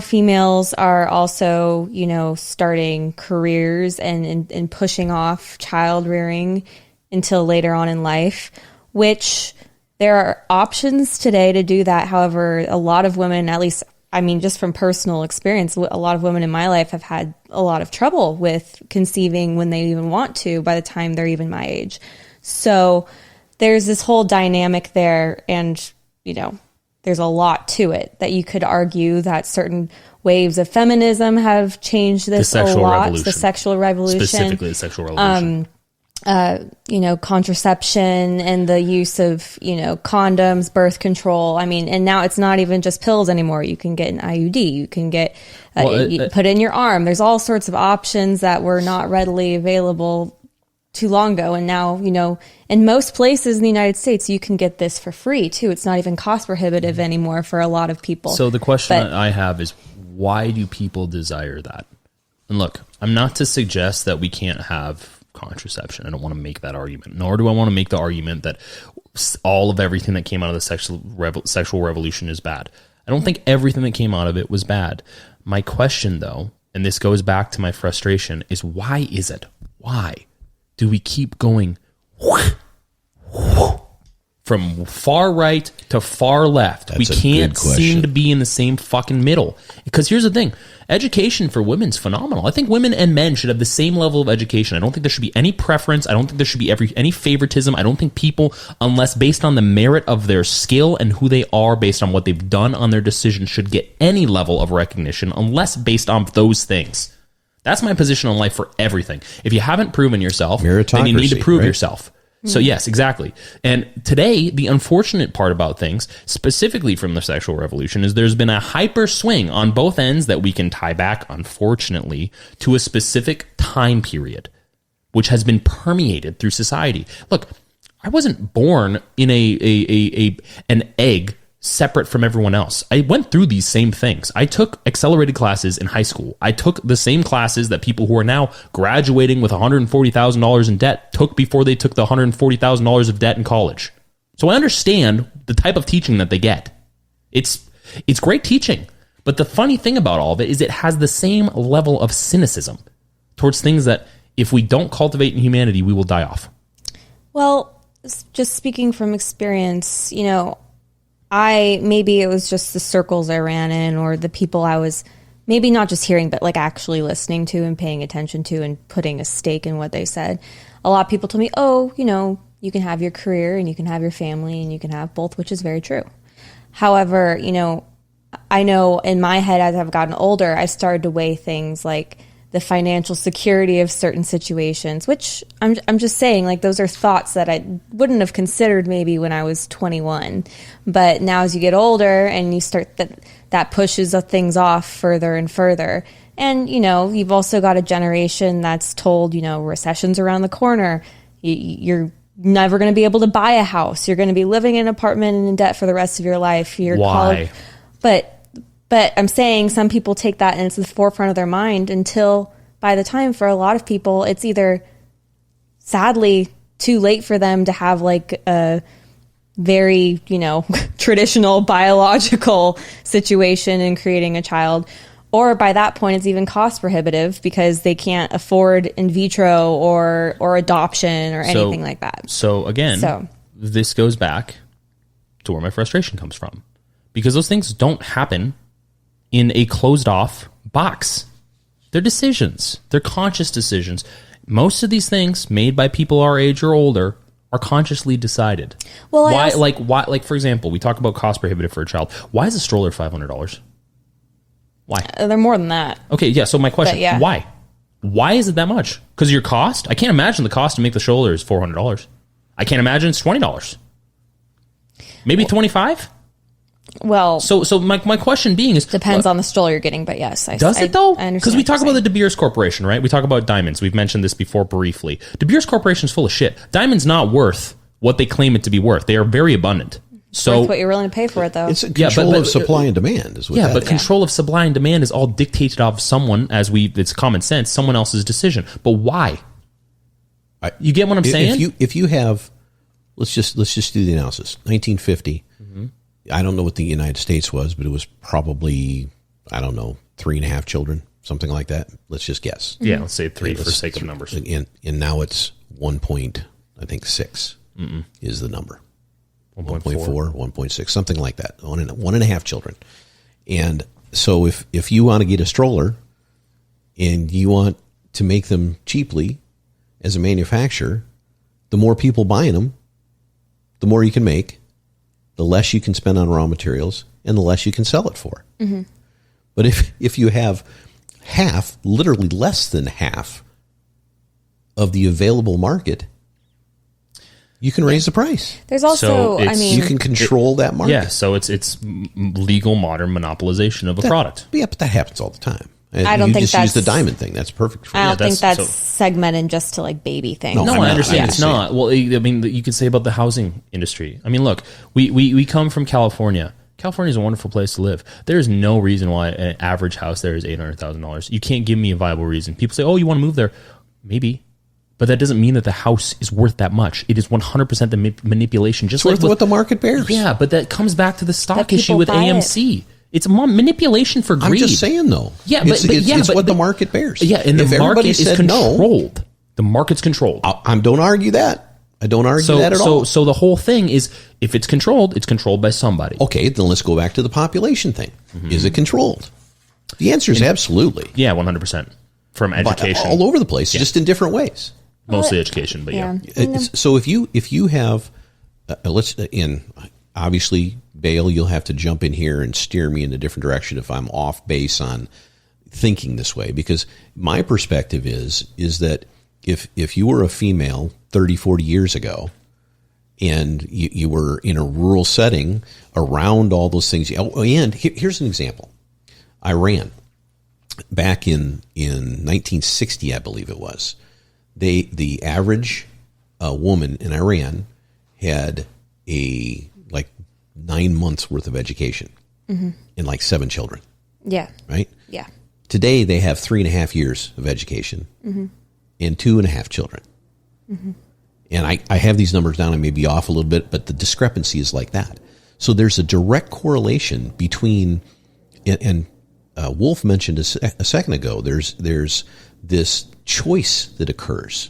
females are also, starting careers and pushing off child rearing until later on in life, which there are options today to do that. However, a lot of women, at least, just from personal experience, a lot of women in my life have had a lot of trouble with conceiving when they even want to by the time they're even my age. So there's this whole dynamic there, and, there's a lot to it that you could argue that certain waves of feminism have changed this a lot. The sexual revolution. Specifically the sexual revolution. Contraception and the use of, condoms, birth control. And now it's not even just pills anymore. You can get an IUD. You can get, put in your arm. There's all sorts of options that were not readily available too long ago. And now, in most places in the United States, you can get this for free too. It's not even cost prohibitive anymore for a lot of people. So the question that I have is, why do people desire that? And look, I'm not to suggest that we can't have contraception. I don't want to make that argument, nor do I want to make the argument that all of everything that came out of the sexual revolution is bad. I don't think everything that came out of it was bad. My question, though, and this goes back to my frustration, is why is it? Why do we keep going from far right to far left? That's we can't question. seem to be in the same fucking middle. Because here's the thing. Education for women's phenomenal. I think women and men should have the same level of education. I don't think there should be any preference. I don't think there should be any favoritism. I don't think people, unless based on the merit of their skill and who they are based on what they've done on their decision, should get any level of recognition unless based on those things. That's my position on life for everything. If you haven't proven yourself, then you need to prove yourself. So yes, exactly. And today, the unfortunate part about things, specifically from the sexual revolution, is there's been a hyper swing on both ends that we can tie back, unfortunately, to a specific time period, which has been permeated through society. Look, I wasn't born in an egg separate from everyone else. I went through these same things. I took accelerated classes in high school. I took the same classes that people who are now graduating with $140,000 in debt took before they took the $140,000 of debt in college. So I understand the type of teaching that they get. It's great teaching. But the funny thing about all of it is it has the same level of cynicism towards things that if we don't cultivate in humanity, we will die off. Well, just speaking from experience, maybe it was just the circles I ran in or the people I was maybe not just hearing, but like actually listening to and paying attention to and putting a stake in what they said. A lot of people told me, you can have your career and you can have your family and you can have both, which is very true. However, I know in my head, as I've gotten older, I started to weigh things like the financial security of certain situations, which I'm just saying, like, those are thoughts that I wouldn't have considered maybe when I was 21. But now as you get older and you start that pushes things off further and further. And, you've also got a generation that's told, recession's around the corner. You're never going to be able to buy a house. You're going to be living in an apartment and in debt for the rest of your life. Why? But I'm saying some people take that and it's the forefront of their mind until by the time for a lot of people, it's either sadly too late for them to have like a very, traditional biological situation in creating a child. Or by that point, it's even cost prohibitive because they can't afford in vitro or adoption or anything like that. So again, this goes back to where my frustration comes from. Because those things don't happen in a closed off box. They're decisions. They're conscious decisions. Most of these things made by people our age or older are consciously decided. Well, why, for example, we talk about cost prohibitive for a child. Why is a stroller $500? Why? They're more than that. Okay, yeah. So my question, why? Why is it that much? Because of your cost? I can't imagine the cost to make the stroller is $400. I can't imagine it's $20. Maybe $25? Well, so my question being is depends on the stroller you're getting, but yes, does it though? Because we talk about the De Beers Corporation, right? We talk about diamonds. We've mentioned this before briefly. De Beers Corporation is full of shit. Diamonds not worth what they claim it to be worth. They are very abundant. So worth what you're willing to pay for it, though. It's a control of supply and demand, is what. Yeah, but control of supply and demand is all dictated off someone, it's common sense, someone else's decision. But why? You get what I'm saying? If you have, let's just do the analysis. 1950. I don't know what the United States was, but it was probably, I don't know, 3.5 children, something like that. Let's just guess. Yeah, let's say 3 for sake of numbers. And now it's 1.6 is the number. 1.4, 1.6, something like that. 1.5 children. And so if you want to get a stroller and you want to make them cheaply as a manufacturer, the more people buying them, the more you can make, the less you can spend on raw materials, and the less you can sell it for. Mm-hmm. But if you have half, literally less than half of the available market, you can raise the price. There's also, you can control that market. Yeah, so it's legal modern monopolization of a product. Yeah, but that happens all the time. I don't you think just use the diamond thing. That's perfect for you. I don't think that's segmented just to like baby things. No, I understand it's not. Well, I mean, you could say about the housing industry. I mean, look, we come from California. California is a wonderful place to live. There's no reason why an average house there is $800,000. You can't give me a viable reason. People say, "Oh, you want to move there?" Maybe. But that doesn't mean that the house is worth that much. It is 100% the manipulation. Just it's worth what the market bears. Yeah, but that comes back to the stock issue with AMC. It's manipulation for greed. I'm just saying, though. Yeah, it's what the market bears. Yeah, and the market is controlled. The market's controlled. I don't argue that. I don't argue that at all. So the whole thing is, if it's controlled by somebody. Okay, then let's go back to the population thing. Mm-hmm. Is it controlled? The answer is absolutely. Yeah, 100%. From education. But all over the place, just in different ways. Mostly education, but yeah. So if you have, obviously, Bale, you'll have to jump in here and steer me in a different direction if I'm off base on thinking this way, because my perspective is that if you were a female 30, 40 years ago and you were in a rural setting around all those things, and here's an example. Iran, back in 1960, I believe it was, the average woman in Iran had 9 months worth of education and 7 children. Yeah. Right? Yeah. Today they have 3.5 years of education and 2.5 children. Mm-hmm. And I have these numbers down. I may be off a little bit, but the discrepancy is like that. So there's a direct correlation between, and Wolf mentioned a second ago, there's this choice that occurs,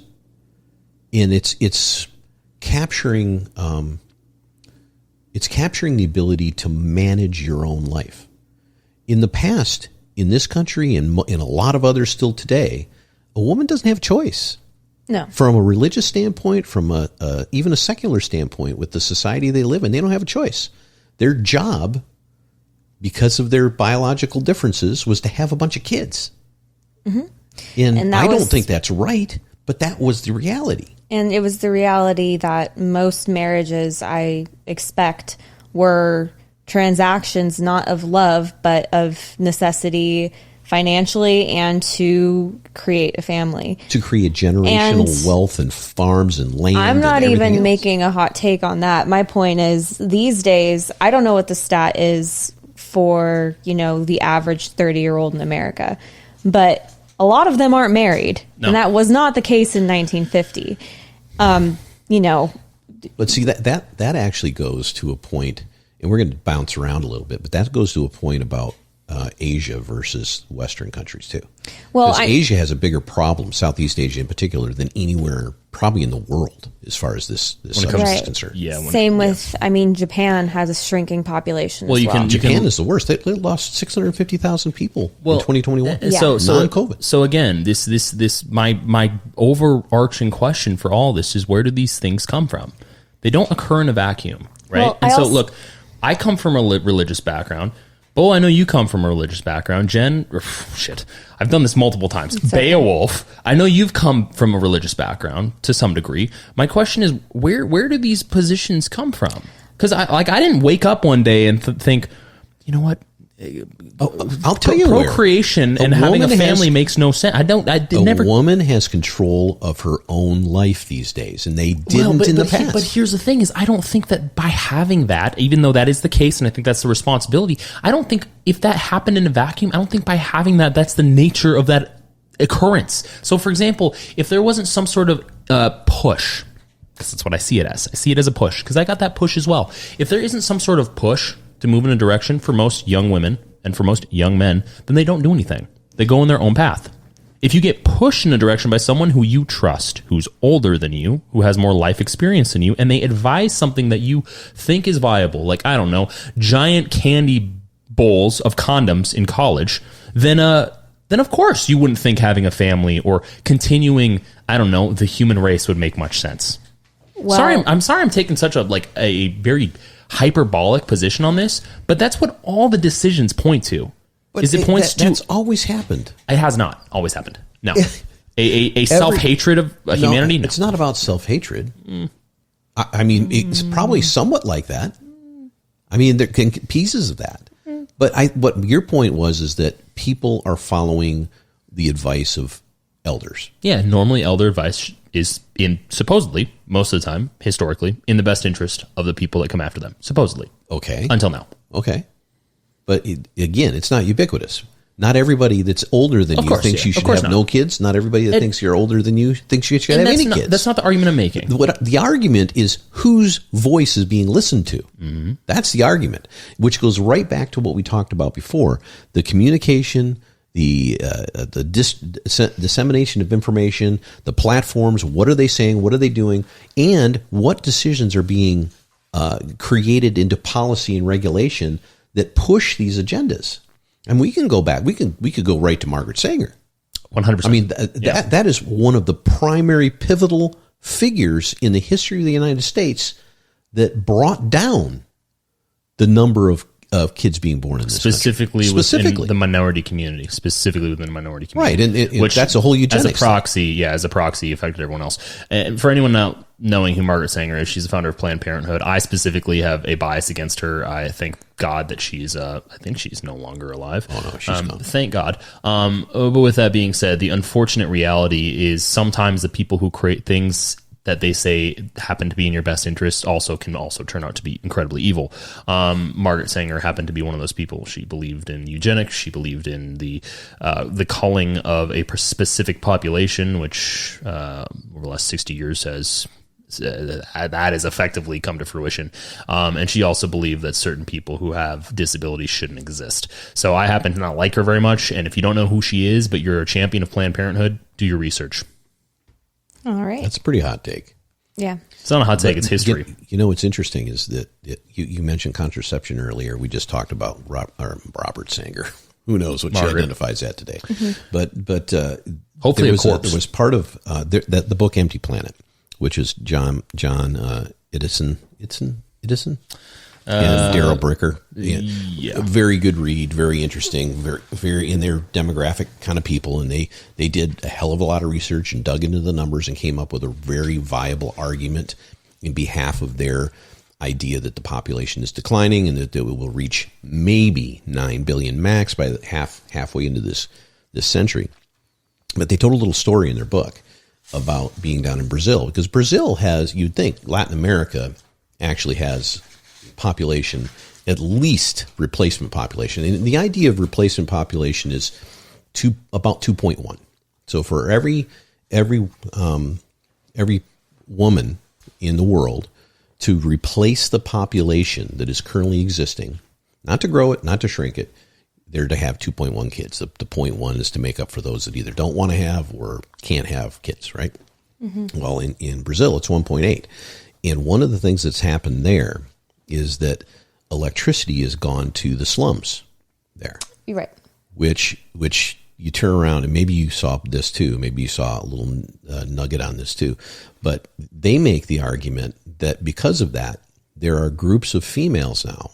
and it's capturing the ability to manage your own life. In the past, in this country and in a lot of others still today, a woman doesn't have a choice. No. From a religious standpoint, from even a secular standpoint, with the society they live in, they don't have a choice. Their job, because of their biological differences, was to have a bunch of kids. Mm-hmm. And I don't think that's right, but that was the reality. And it was the reality that most marriages, I expect, were transactions not of love, but of necessity financially and to create a family. To create generational wealth and farms and land. I'm not even making a hot take on that. My point is, these days, I don't know what the stat is for, the average 30-year-old in America, but a lot of them aren't married. No. And that was not the case in 1950. But see, that actually goes to a point, and we're going to bounce around a little bit, but that goes to a point about Asia versus Western countries too. Well, Asia has a bigger problem, Southeast Asia in particular, than anywhere probably in the world as far as this subject is concerned. Yeah. Same with, Japan has a shrinking population. Well, Japan is the worst. They lost 650,000 people in 2021. Yeah. Non-COVID. So again, this my overarching question for all this is, where do these things come from? They don't occur in a vacuum, right? Well, look, I come from a religious background. Oh, I know you come from a religious background. Jen, I've done this multiple times. Beowulf, I know you've come from a religious background to some degree. My question is, where do these positions come from? Because I didn't wake up one day and think, you know what? I'll tell you, procreation and having a family makes no sense. A woman has control of her own life these days, and they didn't in the past. But here's the thing: I don't think that by having that, even though that is the case, and I think that's the responsibility, I don't think if that happened in a vacuum, I don't think by having that's the nature of that occurrence. So, for example, if there wasn't some sort of push, because that's what I see it as. I see it as a push, because I got that push as well. If there isn't some sort of push to move in a direction for most young women and for most young men, then they don't do anything. They go in their own path. If you get pushed in a direction by someone who you trust, who's older than you, who has more life experience than you, and they advise something that you think is viable, like, I don't know, giant candy bowls of condoms in college, then of course you wouldn't think having a family or continuing, I don't know, the human race would make much sense. Well, I'm sorry I'm taking such a very hyperbolic position on this, but that's what all the decisions point to. But that's always happened. It has not always happened. No. A self-hatred of humanity? No. It's not about self-hatred. I mean, it's probably somewhat like that. I mean, there can pieces of that. But what your point was is that people are following the advice of elders. Yeah, normally elder advice is supposedly, most of the time, historically, in the best interest of the people that come after them. Supposedly. Okay. Until now. Okay. But again, it's not ubiquitous. Not everybody that's older than you thinks you should have no kids. Not everybody that thinks you're older than you thinks you should have any kids. That's not the argument I'm making. The argument is whose voice is being listened to. Mm-hmm. That's the argument, which goes right back to what we talked about before. The communication, the dissemination of information, the platforms, what are they saying, what are they doing, and what decisions are being created into policy and regulation that push these agendas. And we can go back. We could go right to Margaret Sanger. 100%. I mean, that is one of the primary pivotal figures in the history of the United States that brought down the number of kids being born in this specifically within the minority community. Specifically within the minority community. Right, and which that's a whole eugenics. As a proxy, affected everyone else. And for anyone not knowing who Margaret Sanger is, she's the founder of Planned Parenthood. I specifically have a bias against her. I thank God that she's no longer alive. Oh no, she's gone. Thank God. But with that being said, the unfortunate reality is sometimes the people who create things that they say happen to be in your best interest can also turn out to be incredibly evil. Margaret Sanger happened to be one of those people. She believed in eugenics. She believed in the culling of a specific population, which over the last 60 years that has effectively come to fruition. And she also believed that certain people who have disabilities shouldn't exist. So I happen to not like her very much. And if you don't know who she is, but you're a champion of Planned Parenthood, do your research. All right. That's a pretty hot take. Yeah. It's not a hot take. It's history. You know what's interesting is that you mentioned contraception earlier. We just talked about Robert Sanger. Who knows what she identifies at today? Mm-hmm. But hopefully there was part of the book Empty Planet, which is John Edison and Daryl Bricker. Yeah. A very good read, very interesting, very in their demographic kind of people, and they did a hell of a lot of research and dug into the numbers and came up with a very viable argument in behalf of their idea that the population is declining and that it will reach maybe 9 billion max by halfway into this century. But they told a little story in their book about being down in Brazil, because Brazil has, you'd think Latin America actually has population, at least replacement population. And the idea of replacement population is about 2.1. So for every woman in the world to replace the population that is currently existing, not to grow it, not to shrink it, they're to have 2.1 kids. The 0.1 is to make up for those that either don't want to have or can't have kids, right? Mm-hmm. Well, in Brazil, it's 1.8. And one of the things that's happened there is that electricity has gone to the slums there. You're right. Which you turn around, and maybe you saw this too. Maybe you saw a little nugget on this too. But they make the argument that because of that, there are groups of females now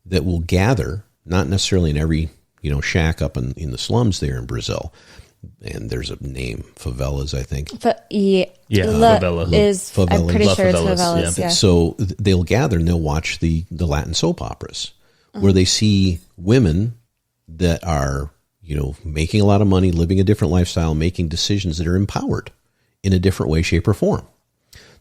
that will gather, not necessarily in every shack up in the slums there in Brazil. And there's a name, favelas, I think. Favela. I'm pretty sure it's favelas. Yeah. So they'll gather and they'll watch the Latin soap operas, where they see women that are making a lot of money, living a different lifestyle, making decisions that are empowered in a different way, shape, or form.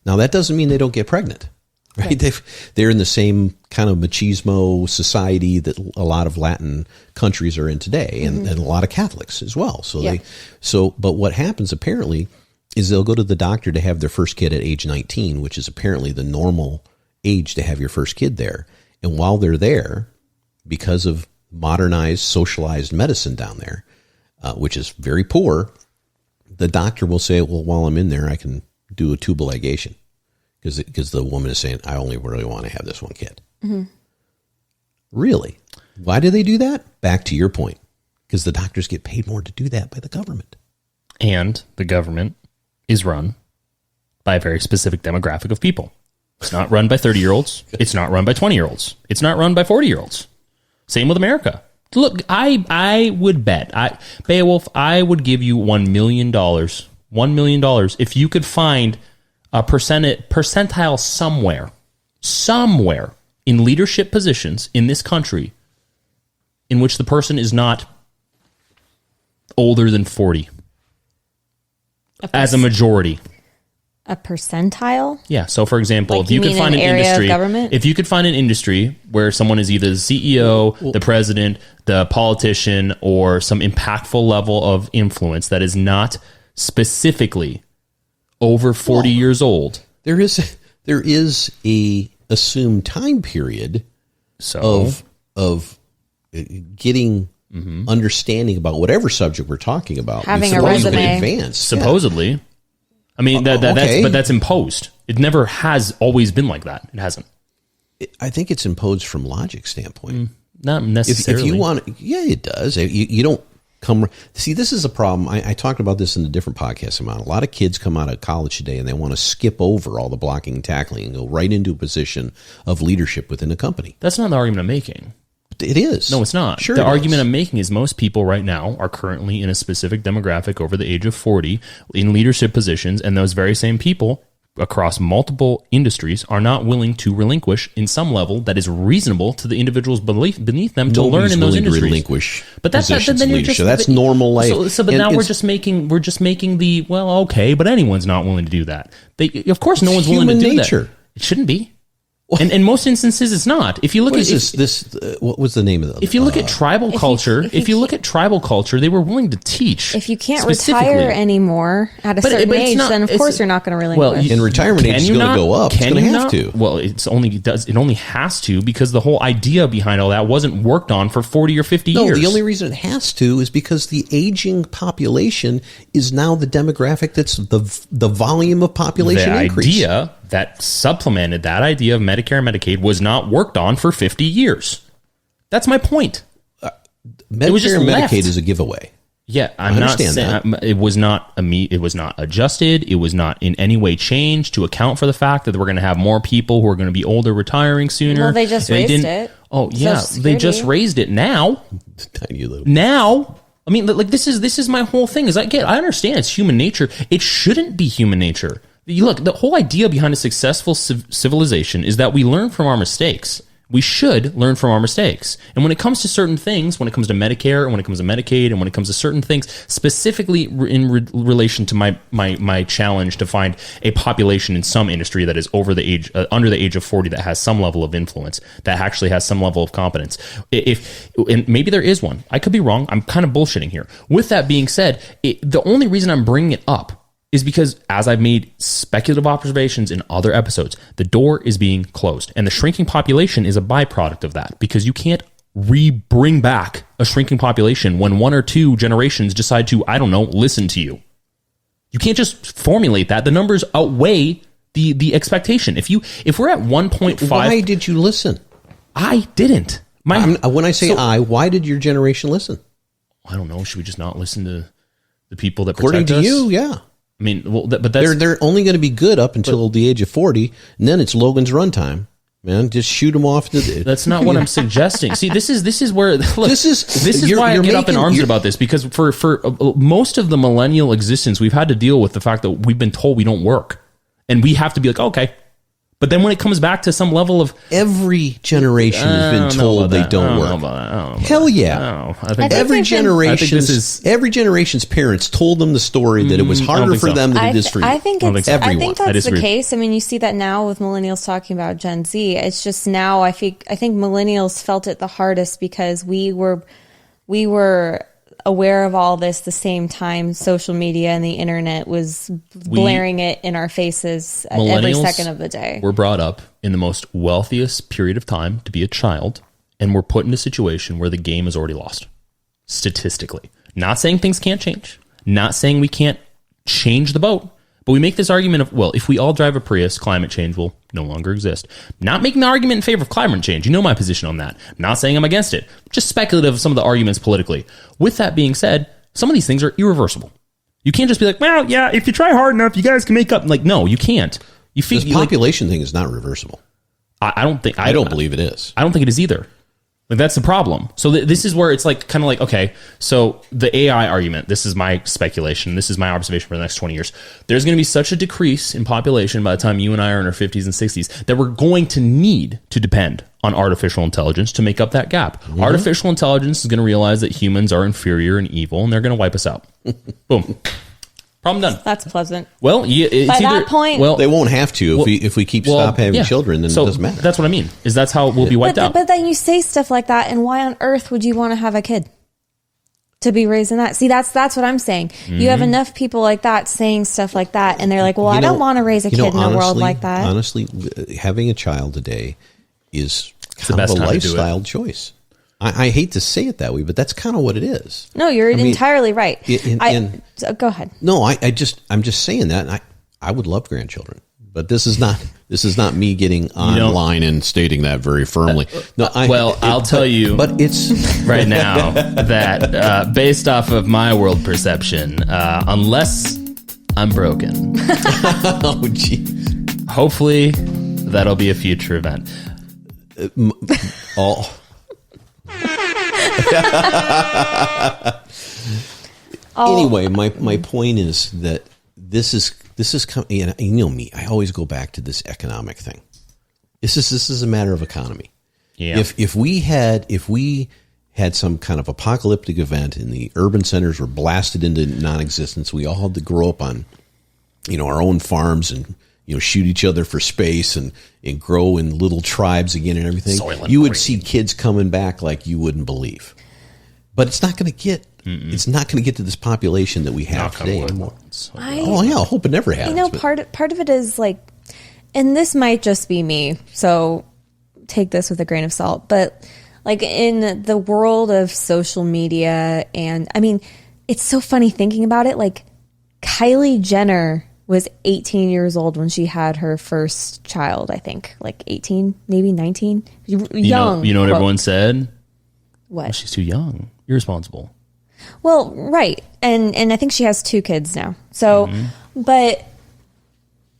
Now that doesn't mean they don't get pregnant. Right? They're in the same kind of machismo society that a lot of Latin countries are in today, and a lot of Catholics as well. But what happens apparently is they'll go to the doctor to have their first kid at age 19, which is apparently the normal age to have your first kid there. And while they're there, because of modernized, socialized medicine down there, which is very poor, the doctor will say, well, while I'm in there, I can do a tubal ligation because the woman is saying, I only really want to have this one kid. Mm-hmm. Really? Why do they do that? Back to your point, because the doctors get paid more to do that by the government. And the government is run by a very specific demographic of people. It's not run by 30-year-olds. It's not run by 20-year-olds. It's not run by 40-year-olds. Same with America. Look, I would bet, Beowulf, I would give you $1 million. $1 million if you could find a percentile somewhere in leadership positions in this country in which the person is not older than 40 as a majority. A percentile? Yeah. So, for example, Like if you could find an industry, government? if you could find an industry where someone is either the CEO, the president, the politician, or some impactful level of influence that is not specifically over 40 years old, there is a assumed time period so of getting understanding about whatever subject we're talking about. Having It's a supposedly resume. advanced. supposedly. Yeah. I mean, Okay. that's imposed. It never has always been like that. It hasn't. I think it's imposed from logic standpoint. Not If necessarily. you want, yeah, it does. You don't come. See, this is a problem. I talked about this in a different podcast. A lot of kids come out of college today and they want to skip over all the blocking and tackling and go right into a position of leadership within a company. That's not the argument I'm making. It is. No, it's not. Sure, the it argument is. I'm making is most people right now are currently in a specific demographic over the age of 40 in leadership positions, and those very same people across multiple industries are not willing to relinquish in some level that is reasonable to the individuals beneath them to learn in those willing to industries. relinquish But that's positions then of you're leadership. just That's normal life. But And now we're it's just making the okay, but anyone's not willing to do that. Of course, no It's one's willing to human do nature. that. It shouldn't be. And in most instances, it's not. If you look What at is this? What was the name of the? if you look at tribal culture, if you look at tribal culture, they were willing to teach. If you can't specifically. retire anymore at a But certain it's age, not- then of it's- course you're not going to relinquish. in retirement age Can is you going to not? go up. It's Can going you to have not? to. Well, it only has to because the whole idea behind all that wasn't worked on for 40 or 50 No, years. the only reason it has to is because the aging population is now the demographic that's the volume of population the increase. idea that supplemented that idea of Medicare and Medicaid was not worked on for 50 years. That's my point. Medicare was just and left. Medicaid is a giveaway. Yeah, I I'm not understand saying it was not it was not adjusted. It was not in any way changed to account for the fact that we're going to have more people who are going to be older retiring sooner. Well, they just And raised didn't- it. Oh yeah, Social they just Security. raised it now. Tiny little. Now, I mean, like this is my whole thing. Is I understand it's human nature. It shouldn't be human nature. Look, the whole idea behind a successful civilization is that we learn from our mistakes. We should learn from our mistakes. And when it comes to certain things, when it comes to Medicare, and when it comes to Medicaid, and when it comes to certain things, specifically in relation to my challenge to find a population in some industry that is over the age, under the age of 40, that has some level of influence, that actually has some level of competence. And maybe there is one. I could be wrong. I'm kind of bullshitting here. With that being said, the only reason I'm bringing it up is because, as I've made speculative observations in other episodes, the door is being closed. And the shrinking population is a byproduct of that, because you can't bring back a shrinking population when one or two generations decide to, I don't know, listen to you. You can't just formulate that. The numbers outweigh the expectation. If we're at 1.5... Why did you listen? I didn't. When I say why did your generation listen? I don't know. Should we just not listen to the people that According protect to us? you, yeah. I mean, well, but that's... They're only going to be good up until the age of 40, and then it's Logan's runtime. Man, just shoot them off. That's not what I'm suggesting. See, this is where look, This is why I you're get up in making- arms you're- about this, because for most of the millennial existence, we've had to deal with the fact that we've been told we don't work, and we have to be like, okay. But then when it comes back to some level of Every generation has been told they don't work. Hell yeah! I think Every generation's every generation's parents told them the story that it was harder think for so. them than it is for you. I think I don't it's. think so. I Everyone. think I that's the disagree. case. I mean, you see that now with millennials talking about Gen Z. It's just now. I think millennials felt it the hardest because we were aware of all this the same time social media and the internet was blaring it in our faces every Millennials second of the day. We're brought up in the most wealthiest period of time to be a child and we're put in a situation where the game is already lost, statistically. Not saying things can't change, not saying we can't change the boat, but we make this argument of, well, if we all drive a Prius, climate change will no longer exist. Not making the argument in favor of climate change. You know my position on that. Not saying I'm against it. Just speculative of some of the arguments politically. With that being said, some of these things are irreversible. You can't just be like, well, yeah, if you try hard enough, you guys can make up. Like, no, you can't. This population thing is not reversible. I don't think. I don't believe it is. I don't think it is either. Like, that's the problem. So this is where it's like kind of like, okay, so the AI argument, this is my speculation, this is my observation for the next 20 years. There's going to be such a decrease in population by the time you and I are in our 50s and 60s that we're going to need to depend on artificial intelligence to make up that gap. Mm-hmm. Artificial intelligence is going to realize that humans are inferior and evil, and they're going to wipe us out. Boom. Problem done. That's pleasant. Well, it's by that point, well, they won't have to if we stop having children. Then it doesn't matter. That's what I mean. Is that's how we'll be wiped out. But then you say stuff like that, and why on earth would you want to have a kid to be raised in that? See, that's what I'm saying. Mm-hmm. You have enough people like that saying stuff like that, and they're like, "Well, I don't want to raise a kid in a world like that." Honestly, having a child today is kind of a lifestyle choice. I hate to say it that way, but that's kind of what it is. No, you're entirely right. So go ahead. No, I'm just saying that. I would love grandchildren, but this is not me getting online and stating that very firmly. No, I'll tell you, but it's right now that based off of my world perception, unless I'm broken, oh jeez, hopefully that'll be a future event. Anyway, my point is that this is coming. And you know me, I always go back to this economic thing. This is a matter of economy. Yeah. If we had some kind of apocalyptic event and the urban centers were blasted into non-existence, we all had to grow up on, our own farms and shoot each other for space and grow in little tribes again and everything. Soylent you would Green. see kids coming back like you wouldn't believe. But it's not going to get. Mm-mm. It's not going to get to this population that we have today anymore. I hope it never happens. Part of it is like, and this might just be me, so take this with a grain of salt. But like in the world of social media, and I mean, it's so funny thinking about it. Like Kylie Jenner was 18 years old when she had her first child, I think. Like 18, maybe 19. Young. You know what everyone said? What? Well, she's too young. Irresponsible. Well, right. And I think she has 2 kids now. So, but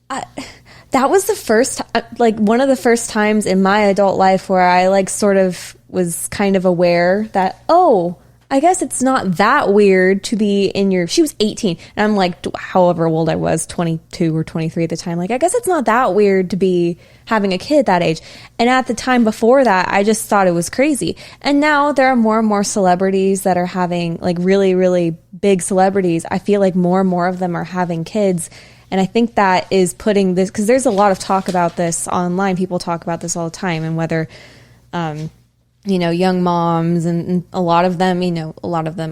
that was the first, one of the first times in my adult life where I sort of was kind of aware that, I guess it's not that weird to be she was 18 and I'm like, however old I was, 22 or 23 at the time. Like, I guess it's not that weird to be having a kid that age. And at the time before that, I just thought it was crazy. And now there are more and more celebrities that are having really, really big celebrities. I feel like more and more of them are having kids. And I think that is putting this, because there's a lot of talk about this online. People talk about this all the time, and whether, young moms and a lot of them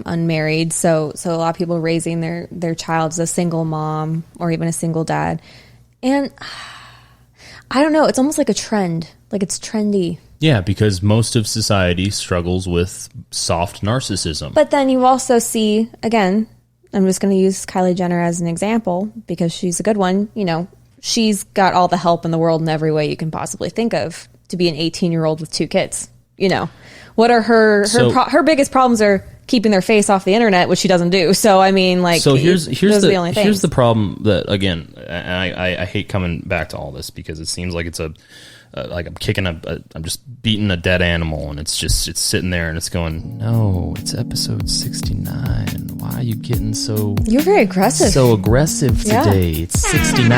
unmarried. So a lot of people raising their child as a single mom or even a single dad. And I don't know, it's almost like a trend. Like it's trendy. Yeah, because most of society struggles with soft narcissism. But then you also see, again, I'm just going to use Kylie Jenner as an example because she's a good one. She's got all the help in the world in every way you can possibly think of to be an 18-year-old with 2 kids. What are her biggest problems are keeping their face off the internet, which she doesn't do. So I mean, here's the only things. Here's the problem that, again, I hate coming back to all this because it seems like it's like I'm just beating a dead animal, and it's sitting there and it's going, no, it's episode 69. Why are you getting so? You're very aggressive. So aggressive today. Yeah. It's 69.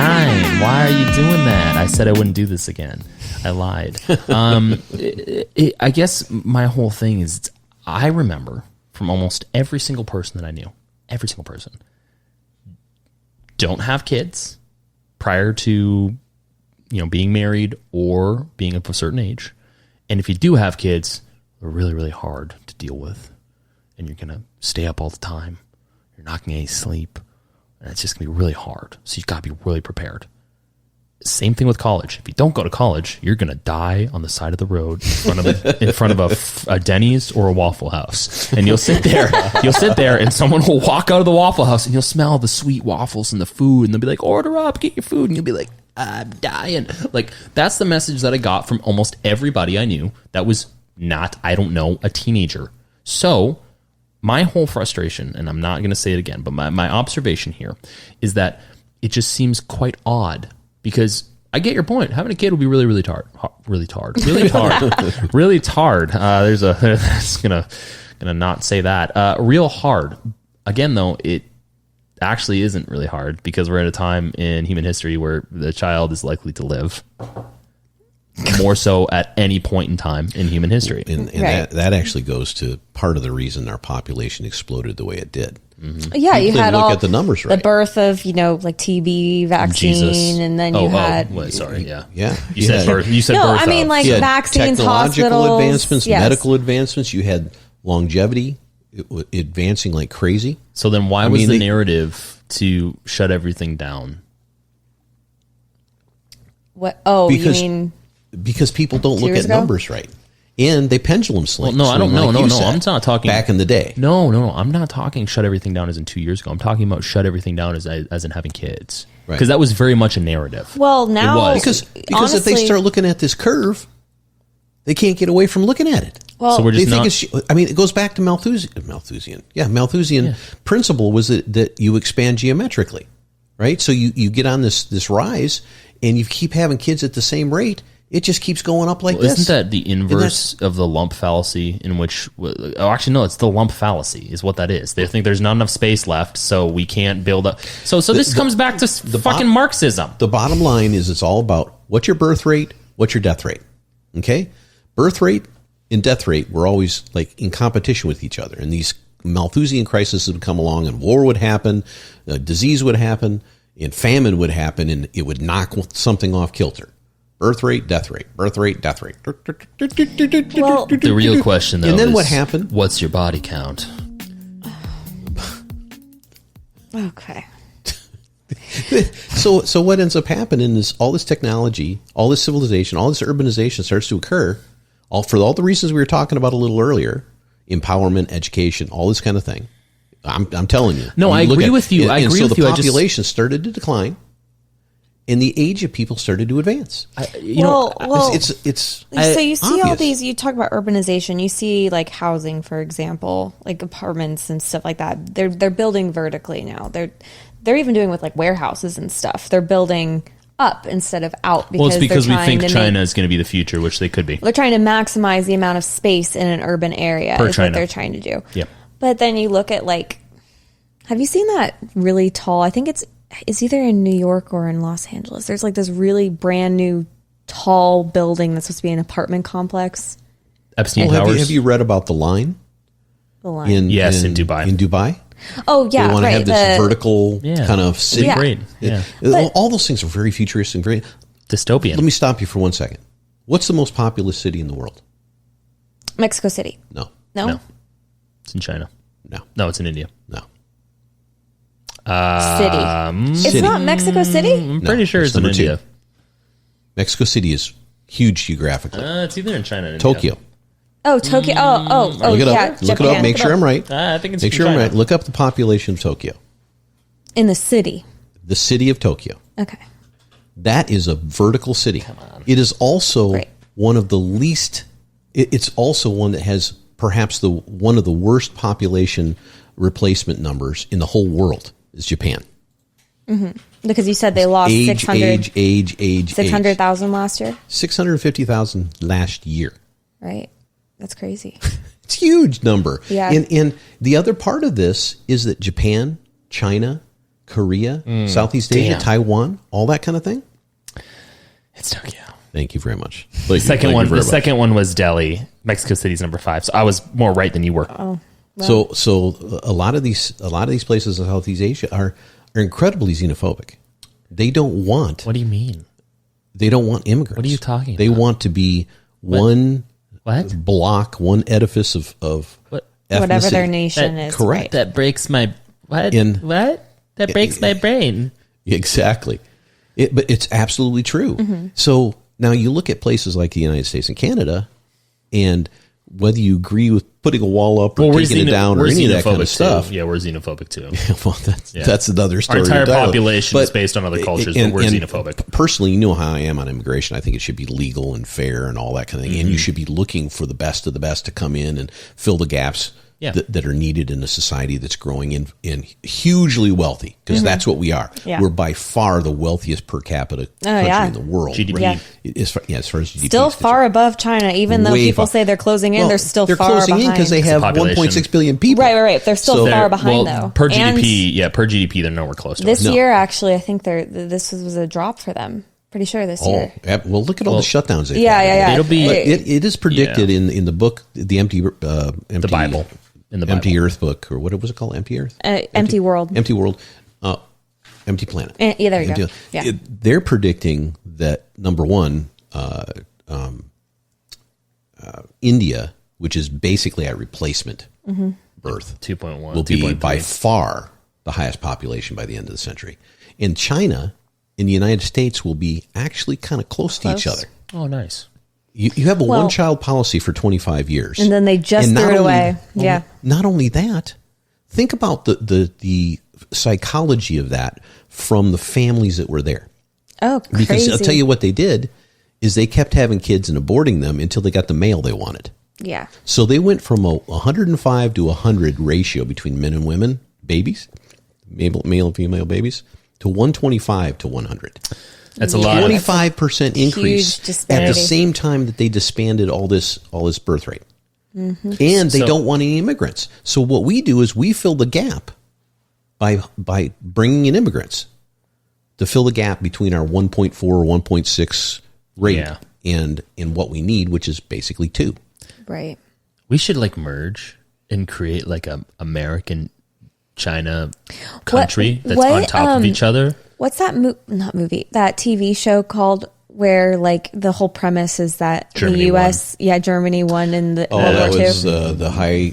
Why are you doing that? I said I wouldn't do this again. I lied. I guess my whole thing is I remember from almost every single person that I knew, every single person, don't have kids prior to being married or being of a certain age. And if you do have kids, they're really, really hard to deal with. And you're going to stay up all the time. You're not going to get any sleep. And it's just going to be really hard. So you've got to be really prepared. Same thing with college. If you don't go to college, you're going to die on the side of the road in front of a Denny's or a Waffle House. And you'll sit there and someone will walk out of the Waffle House and you'll smell the sweet waffles and the food. And they'll be like, order up, get your food. And you'll be like, I'm dying. Like, that's the message that I got from almost everybody I knew that was not, I don't know, a teenager. So my whole frustration, and I'm not going to say it again, but my observation here is that it just seems quite odd, because I get your point. Having a kid will be really, really hard. Really hard. That's gonna not say that. Real hard. Again, though, it actually isn't really hard, because we're at a time in human history where the child is likely to live more so at any point in time in human history. And that actually goes to part of the reason our population exploded the way it did. Mm-hmm. Yeah, you had look all at the numbers, right? The birth of, like TB vaccine, Jesus. and then you had. Wait, sorry, yeah. You said had birth. You said No, birth. I mean, of. like, You had vaccines, technological hospitals, advancements, yes. medical advancements. You had longevity advancing like crazy. So then why was the narrative to shut everything down? What? Oh, Because- you mean? Because people don't look years at ago? numbers right. And they pendulum swing. Well, no, I don't. swing No, like you no. said, I'm not talking back in the day. No. I'm not talking shut everything down as in 2 years ago. I'm talking about shut everything down as in having kids. Right. Because that was very much a narrative. Well, now Because honestly, if they start looking at this curve, they can't get away from looking at it. well, So we're They just think not. it goes back to Malthusian. Yeah, Malthusian principle was that you expand geometrically, right? So you get on this rise, and you keep having kids at the same rate. It just keeps going up like this. Isn't that the inverse of the lump fallacy, in which, actually, no, it's the lump fallacy is what that is. They think there's not enough space left, so we can't build up. So this comes back to fucking Marxism. The bottom line is it's all about what's your birth rate, what's your death rate. Okay? Birth rate and death rate were always like in competition with each other. And these Malthusian crises would come along, and war would happen, disease would happen, and famine would happen, and it would knock something off kilter. Birth rate, death rate. Birth rate, death rate. Well, The real question, though, And then is what happened? What's your body count? okay. So what ends up happening is all this technology, all this civilization, all this urbanization starts to occur, for all the reasons we were talking about a little earlier, empowerment, education, all this kind of thing. I'm telling you. No, I agree with you. I agree so with you. the population started to decline, and the age of people started to advance. Well, It's so you see all obvious. these. You talk about urbanization. You see like housing, for example, like apartments and stuff like that. They're building vertically now. They're even doing with like warehouses and stuff. They're building up instead of out. Well, it's because we they're think trying to China is going to be the future, which they could be. They're trying to maximize the amount of space in an urban area. Per is China. what they're trying to do. Yep. But then you look at like, have you seen that really tall? I think it's either in New York or in Los Angeles. There's like this really brand new tall building that's supposed to be an apartment complex. Epstein Well, Towers. have you read about the line? The line. In Dubai. In Dubai? Oh yeah, They want to right. have this vertical Yeah. kind of city. Yeah. Great. Yeah. All those things are very futuristic. Very. Dystopian. Let me stop you for 1 second. What's the most populous city in the world? Mexico City. No. No? It's in China. No. No, it's in India. No. City. It's City. not Mexico City? I'm pretty sure it's it's in number two. India. Mexico City is huge geographically. It's either in China or India. Tokyo. Oh, Tokyo. Oh, Look it yeah. up. Look it up. Make sure I'm right. I think it's Make in sure I'm China. right. Look up the population of Tokyo. In the city. The city of Tokyo. Okay. That is a vertical city. It is also Right. one of the least. It's also one that has perhaps one of the worst population replacement numbers in the whole world. Is Japan. Because you said they lost 600,000 600,000 last year. 650,000 last year. Right. That's crazy. It's a huge number. Yeah. And the other part of this is that Japan, China, Korea, Southeast Asia, Damn. Taiwan, all that kind of thing. It's Tokyo. Thank you very much. The second one was Delhi. Mexico City's number 5. So I was more right than you were. Oh. So a lot of these places in Southeast Asia are incredibly xenophobic. They don't want What do you mean? immigrants. What are you talking They about? want to be one What? block, one edifice of What? Whatever their ethnicity. nation That- is. correct. Right. That breaks my what? In- What? That breaks my brain. Exactly. But it's absolutely true. So now you look at places like the United States and Canada, and whether you agree with putting a wall up or taking it down or any of that kind of stuff. Yeah, we're xenophobic too. Well, that's another story. Our entire entirely. population is based on other cultures, but we're xenophobic. Personally, you know how I am on immigration. I think it should be legal and fair and all that kind of thing. And you should be looking for the best of the best to come in and fill the gaps that are needed in a society that's growing in hugely wealthy, because that's what we are. Yeah. We're by far the wealthiest per capita country in the world. GDP. Yeah. As far as GDP. Still far above China, even though people say they're closing in, they're still far behind. They're closing in because they have 1.6 billion people. Right. They're still far behind, though. Per GDP, they're nowhere close to this year, actually, I think this was a drop for them. Pretty sure this year. Well, look at all the shutdowns they've had. Yeah. It'll be. But it is predicted in the book, the the Bible. In the Bible. Empty Earth book, or what was it called? Empty Earth? Empty World. Empty World. Empty Planet. Yeah, there you go. Yeah. They're predicting that, number one, India, which is basically a replacement birth, 2.1 will be by far the highest population by the end of the century. And China and the United States will be actually kind of close to each other. Oh, nice. You have a one-child policy for 25 years. And then they just threw it away. Not only that, think about the psychology of that from the families that were there. Oh, crazy. Because I'll tell you what they did is they kept having kids and aborting them until they got the male they wanted. Yeah. So they went from a 105 to 100 ratio between men and women, babies, male and female babies, to 125 to 100. That's a lot. 25% increase at the same time that they disbanded all this birth rate. And they don't want any immigrants. So what we do is we fill the gap by bringing in immigrants to fill the gap between our 1.4 or 1.6 rate and what we need, which is basically 2. Right. We should merge and create a American China country that's on top of each other. What's that not movie, that TV show called where the whole premise is that Germany the U.S. won. Germany won in the World that War was II. the high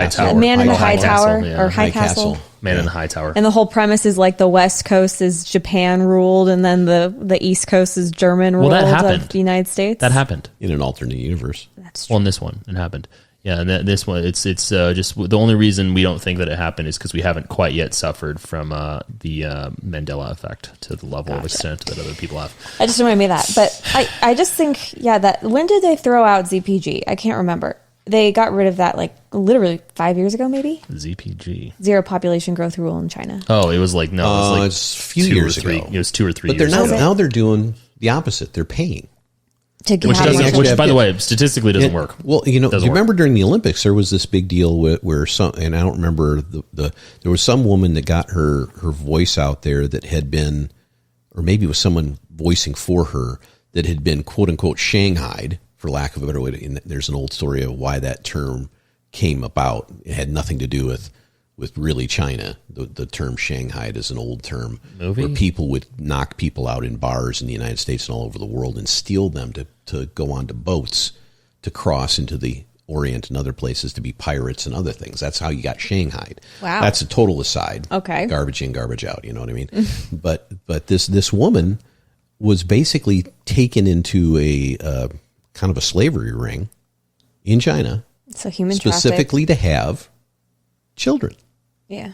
tower. Man in the High Tower Castle, or High Castle. Man in the High Tower. And the whole premise is the West Coast is Japan ruled, and then the East Coast is German ruled of the United States. That happened in an alternate universe. That's true. Well, in this one, it happened. Yeah, and this one, it's just the only reason we don't think that it happened is because we haven't quite yet suffered from the Mandela effect to the level of extent that other people have. I just reminded me of that. But I just think, that when did they throw out ZPG? I can't remember. They got rid of that literally 5 years ago, maybe? ZPG. Zero population growth rule in China. Oh, it was it's a few years ago. It was 2 or 3 but years ago. Now they're doing the opposite. They're paying. Which, by the way, statistically doesn't work. Well, you remember during the Olympics, there was this big deal where some, and I don't remember there was some woman that got her voice out there that had been, or maybe it was someone voicing for her that had been quote unquote shanghaied, for lack of a better way to, and there's an old story of why that term came about. It had nothing to do with really China. The term shanghaied is an old term where people would knock people out in bars in the United States and all over the world and steal them to go onto boats to cross into the Orient and other places to be pirates and other things. That's how you got shanghaied. Wow. That's a total aside. Okay. Garbage in, garbage out. You know what I mean? But this woman was basically taken into a kind of a slavery ring in China. So human specifically to have children. Yeah.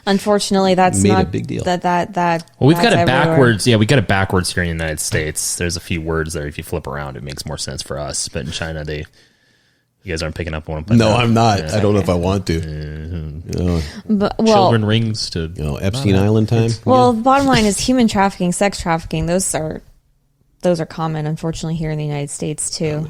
Unfortunately, that's made not a big deal. Well, we've got it backwards. Yeah, we got it backwards here in the United States. There's a few words there. If you flip around, it makes more sense for us. But in China, you guys aren't picking up on it. No, I'm not. I don't know if I want to. Children rings to Epstein Island time. Well, the bottom line is human trafficking, sex trafficking. Those are common, unfortunately, here in the United States too.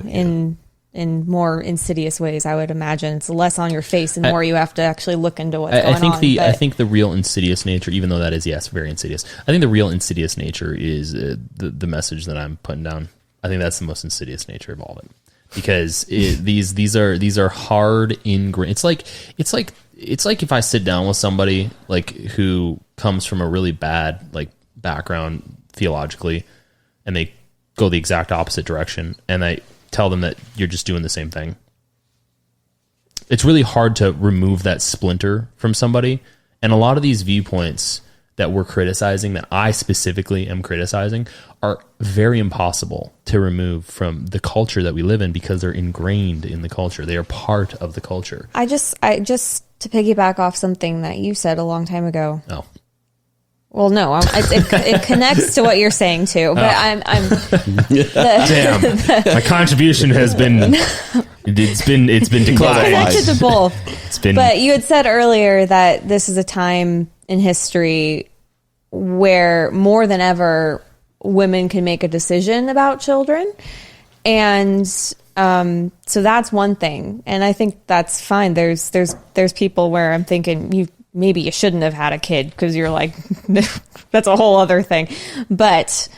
In more insidious ways, I would imagine. It's less on your face, and more you have to actually look into what's going on. I think the real insidious nature, even though that is very insidious, I think the real insidious nature is the message that I'm putting down. I think that's the most insidious nature of all of it, because these are hard ingrained. It's like if I sit down with somebody who comes from a really bad background theologically, and they go the exact opposite direction, and I tell them that you're just doing the same thing. It's really hard to remove that splinter from somebody. And a lot of these viewpoints that we're criticizing, that I specifically am criticizing, are very impossible to remove from the culture that we live in because they're ingrained in the culture. They are part of the culture. I just to piggyback off something that you said a long time ago. Oh. Well, no, it connects to what you're saying too. But I'm Damn, my contribution has been it's been declined. connected to both. But you had said earlier that this is a time in history where more than ever women can make a decision about children, and so that's one thing. And I think that's fine. There's people where I'm thinking maybe you shouldn't have had a kid because you're like, that's a whole other thing. But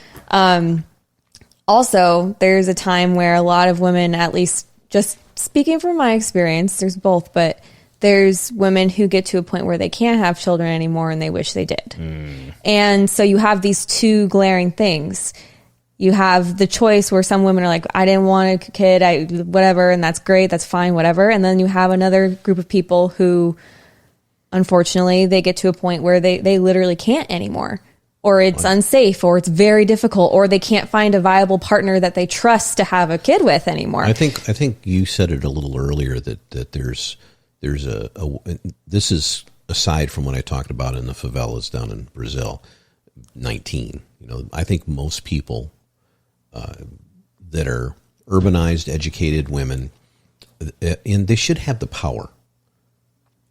also, there's a time where a lot of women, at least just speaking from my experience, there's both, but there's women who get to a point where they can't have children anymore and they wish they did. And so you have these two glaring things. You have the choice where some women are like, I didn't want a kid, whatever, and that's great, that's fine, whatever. And then you have another group of people who, unfortunately, they get to a point where they literally can't anymore, or it's unsafe, or it's very difficult, or they can't find a viable partner that they trust to have a kid with anymore. I think you said it a little earlier that there's a this is aside from what I talked about in the favelas down in Brazil, 19. I think most people that are urbanized, educated women, and they should have the power.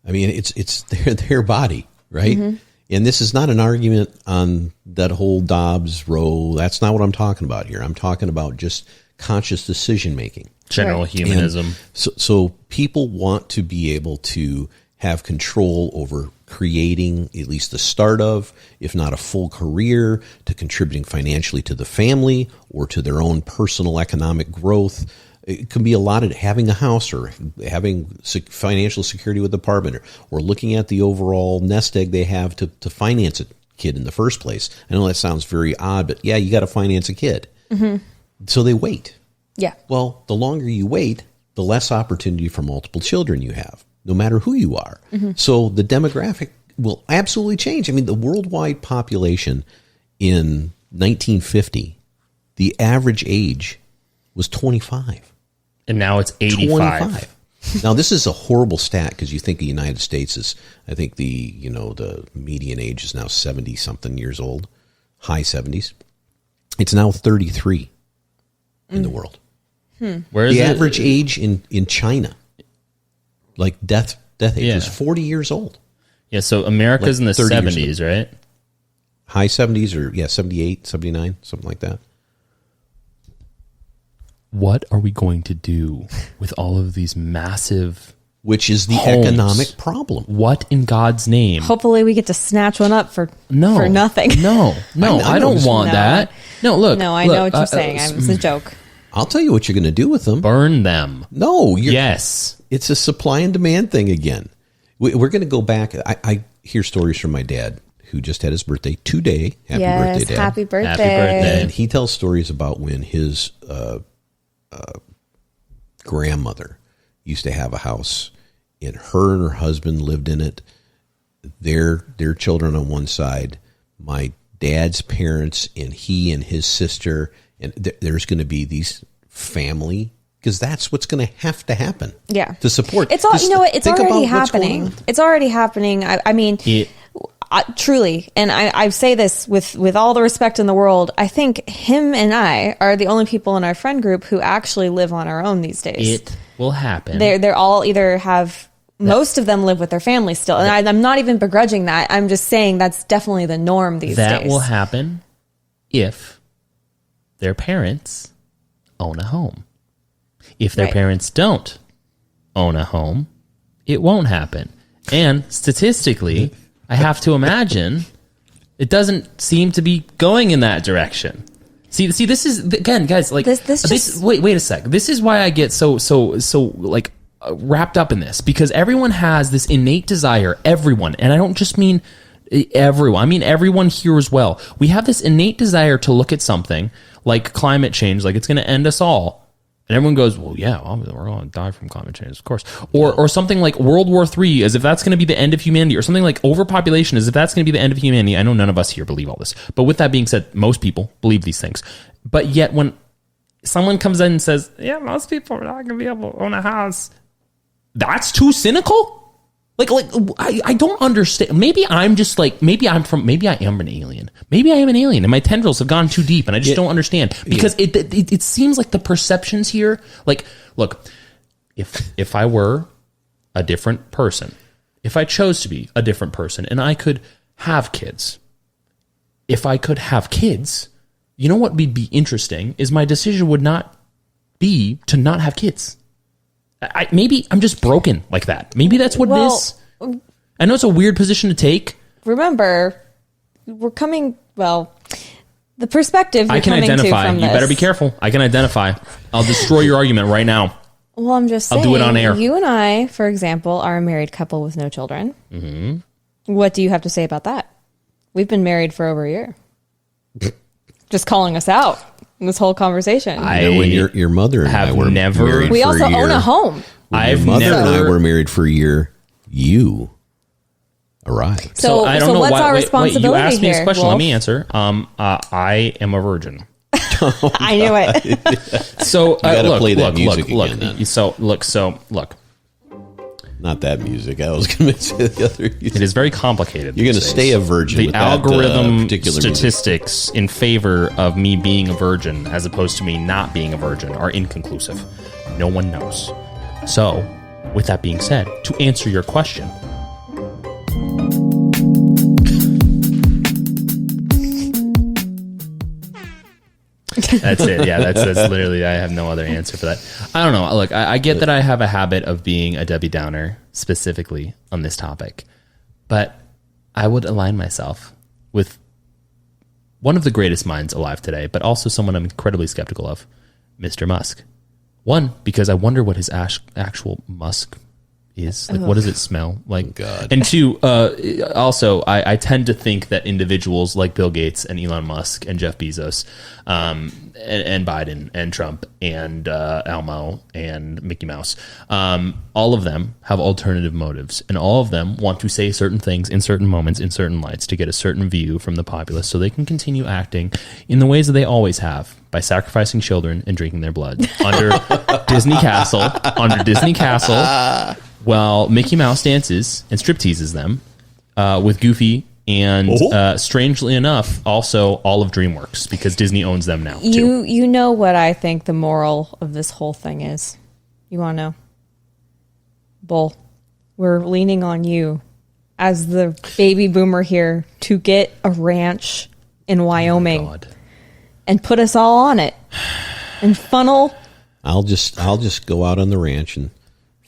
I mean, it's their body, right? Mm-hmm. And this is not an argument on that whole Dobbs Roe. That's not what I'm talking about here. I'm talking about just conscious decision making. General humanism. So people want to be able to have control over creating at least the start of, if not a full career, to contributing financially to the family or to their own personal economic growth. It can be a lot of having a house or having financial security with the apartment or looking at the overall nest egg they have to finance a kid in the first place. I know that sounds very odd, but yeah, you got to finance a kid. Mm-hmm. So they wait. Yeah. Well, the longer you wait, the less opportunity for multiple children you have, no matter who you are. Mm-hmm. So the demographic will absolutely change. I mean, the worldwide population in 1950, the average age was 25. And now it's 85. 25. Now, this is a horrible stat because you think the United States is, I think the median age is now 70-something years old, high 70s. It's now 33 in the world. Where is the average age in China, like death age, is 40 years old. Yeah, so America's in the 70s, right? High 70s or, 78, 79, something like that. What are we going to do with all of these massive Which is the homes? Economic problem. What in God's name? Hopefully we get to snatch one up for nothing. No, I don't want that. No, look. No, I know what you're saying. It's a joke. I'll tell you what you're going to do with them. Burn them. No. Yes. It's a supply and demand thing again. We're going to go back. I hear stories from my dad, who just had his birthday today. Happy birthday, Dad. Happy birthday. Happy birthday. And he tells stories about when his grandmother used to have a house, and her husband lived in it. Their children on one side, my dad's parents, and he and his sister, and there's going to be these family, because that's what's going to have to happen. Yeah, to support. It's all It's already happening. It's already happening. I mean. Truly, and I say this with all the respect in the world, I think him and I are the only people in our friend group who actually live on our own these days. It will happen. They're all either have, most of them live with their families still. And I'm not even begrudging that. I'm just saying that's definitely the norm these days. That will happen if their parents own a home. If their parents don't own a home, it won't happen. And statistically, I have to imagine it doesn't seem to be going in that direction. See, this is, again, guys, like this wait a sec. This is why I get so like wrapped up in this, because everyone has this innate desire, everyone, and I don't just mean everyone, I mean everyone here as well. We have this innate desire to look at something like climate change, like it's going to end us all, And everyone goes, well, yeah, we're going to die from climate change, of course. Or something like World War III, as if that's going to be the end of humanity. Or something like overpopulation, as if that's going to be the end of humanity. I know none of us here believe all this. But with that being said, most people believe these things. But yet when someone comes in and says, yeah, most people are not going to be able to own a house, that's too cynical? Like I don't understand. Maybe I'm just like, maybe I am an alien. Maybe I am an alien and my tendrils have gone too deep and I just don't understand. Because it seems like the perceptions here, like, look, if I were a different person, if I chose to be a different person and I could have kids, if I could have kids, you know what would be interesting is my decision would not be to not have kids. Maybe I'm just broken like that. Maybe that's what it is. I know it's a weird position to take. Remember, we're coming, the perspective I can identify. You better be careful. I can identify. I'll destroy your argument right now. Well, I'm just saying. I'll do it on air. You and I, for example, are a married couple with no children. Mm-hmm. What do you have to say about that? We've been married for over a year. Just calling us out in this whole conversation. When your mother and I were married we for also a year, own a home. Your mother and I were married for a year. You arrived. So I don't know what's why. our Wait, responsibility you asked me this here, question. Wolf? Let me answer. I am a virgin. I knew it. So gotta play that music again, then. So look. Not that music. I was going to say the other music. It is very complicated. You're going to stay a virgin. The with algorithm that, particular statistics in favor of me being a virgin as opposed to me not being a virgin are inconclusive. No one knows. So, with that being said, to answer your question, that's it. Yeah, that's literally, I have no other answer for that. I don't know. Look, I get that I have a habit of being a Debbie Downer, specifically on this topic, but I would align myself with one of the greatest minds alive today, but also someone I'm incredibly skeptical of, Mr. Musk. One, because I wonder what his actual musk is. Like, what does it smell like? God. And two, also, I tend to think that individuals like Bill Gates and Elon Musk and Jeff Bezos and Biden and Trump and Elmo and Mickey Mouse, all of them have alternative motives, and all of them want to say certain things in certain moments, in certain lights, to get a certain view from the populace so they can continue acting in the ways that they always have, by sacrificing children and drinking their blood under Disney Castle, while Mickey Mouse dances and strip teases them with Goofy and strangely enough, also all of DreamWorks, because Disney owns them now. You know what I think the moral of this whole thing is? You want to know? Bull, we're leaning on you as the baby boomer here to get a ranch in Wyoming and put us all on it and funnel. I'll just go out on the ranch and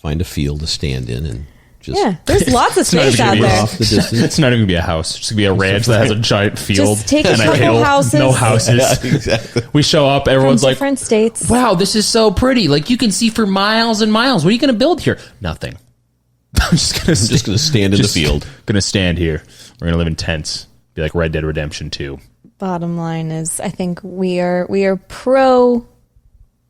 find a field to stand in and just there's lots of space out there. off the distance. It's not even gonna be a house. It's gonna be a ranch that has a giant field. Just take a and couple hill, houses. no houses. Yeah, exactly. We show up, everyone's From like, different states. "Wow, this is so pretty! Like you can see for miles and miles. What are you gonna build here? Nothing. I'm just gonna stand in the field. Gonna stand here. We're gonna live in tents. Be like Red Dead Redemption 2. Bottom line is, I think we are pro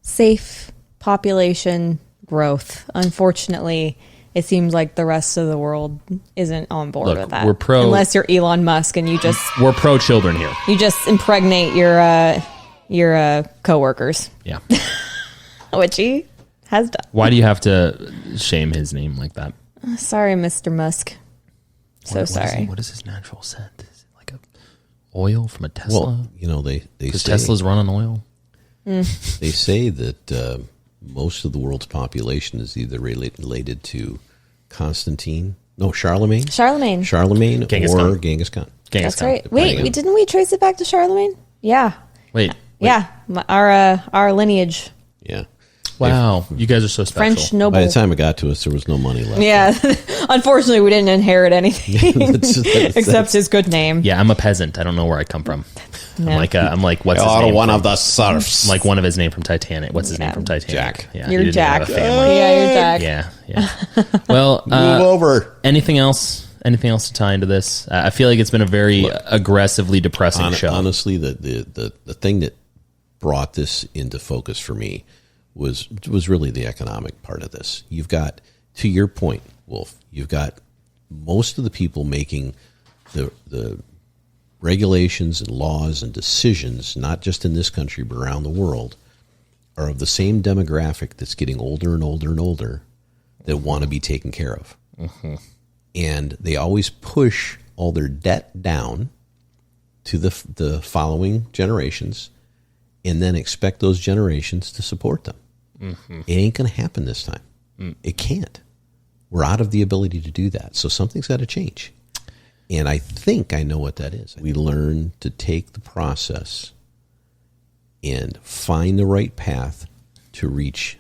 safe population growth. Unfortunately, it seems like the rest of the world isn't on board with that. We're pro, unless you're Elon Musk and we're pro children here. You just impregnate your coworkers. Yeah. Which he has done. Why do you have to shame his name like that? Sorry, Mr. Musk. Sorry. What is his natural scent? Is it like a oil from a Tesla? Well, you know, they say Tesla's run on oil. They say that most of the world's population is either related to Charlemagne, Genghis or Khan. Genghis Khan. That's right. Wait, didn't we trace it back to Charlemagne? Yeah. Wait. Yeah, our lineage. Yeah. Wow, you guys are so special. French noble. By the time it got to us, there was no money left. Yeah. Unfortunately, we didn't inherit anything That's- except his good name. Yeah, I'm a peasant. I don't know where I come from. No. I'm like what's his You're name? one from- of the serfs. I'm like one of his name from Titanic. What's his name from Titanic? Jack. Yeah, You're he didn't Jack. have a family. Yeah, you're Jack. Yeah. Well, Move over. anything else? Anything else to tie into this? I feel like it's been a very aggressively depressing show. Honestly, the thing that brought this into focus for me was really the economic part of this. You've got, to your point, Wolf, you've got most of the people making the regulations and laws and decisions, not just in this country but around the world, are of the same demographic that's getting older and older and older that want to be taken care of. And they always push all their debt down to the following generations and then expect those generations to support them. It ain't going to happen this time. It can't. We're out of the ability to do that. So something's got to change. And I think I know what that is. We learn to take the process and find the right path to reach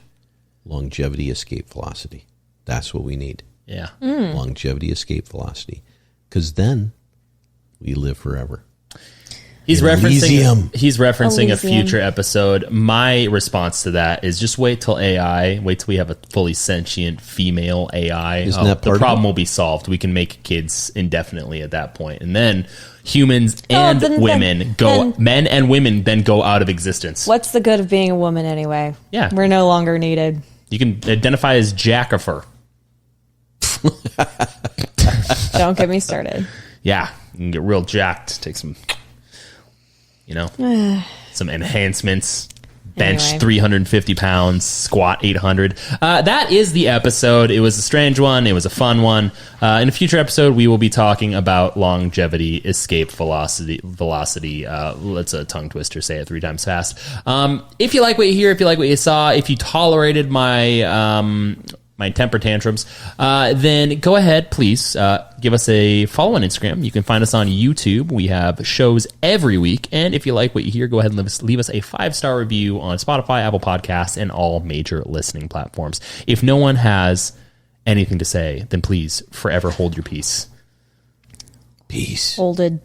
longevity, escape velocity. That's what we need. Yeah. Longevity, escape velocity. Because then we live forever. He's Elysium. referencing a Elysium. future episode. My response to that is just wait till we have a fully sentient female AI. Isn't that the part problem of it? will be solved. We can make kids indefinitely at that point. And then humans and men and women then go out of existence. What's the good of being a woman anyway? Yeah. We're no longer needed. You can identify as Jackifer. Don't get me started. Yeah. You can get real jacked. Take some, some enhancements. Bench Anyway. 350 pounds, squat 800. That is the episode. It was a strange one. It was a fun one. In a future episode, we will be talking about longevity, escape velocity. Let's a tongue twister. Say it 3 times fast. If you like what you hear, if you like what you saw, if you tolerated my temper tantrums, then go ahead, please give us a follow on Instagram. You can find us on YouTube. We have shows every week. And if you like what you hear, go ahead and leave us a 5-star review on Spotify, Apple Podcasts, and all major listening platforms. If no one has anything to say, then please forever hold your peace. Peace. Hold it.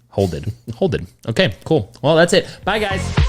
Hold it. Okay, cool. Well, that's it. Bye, guys.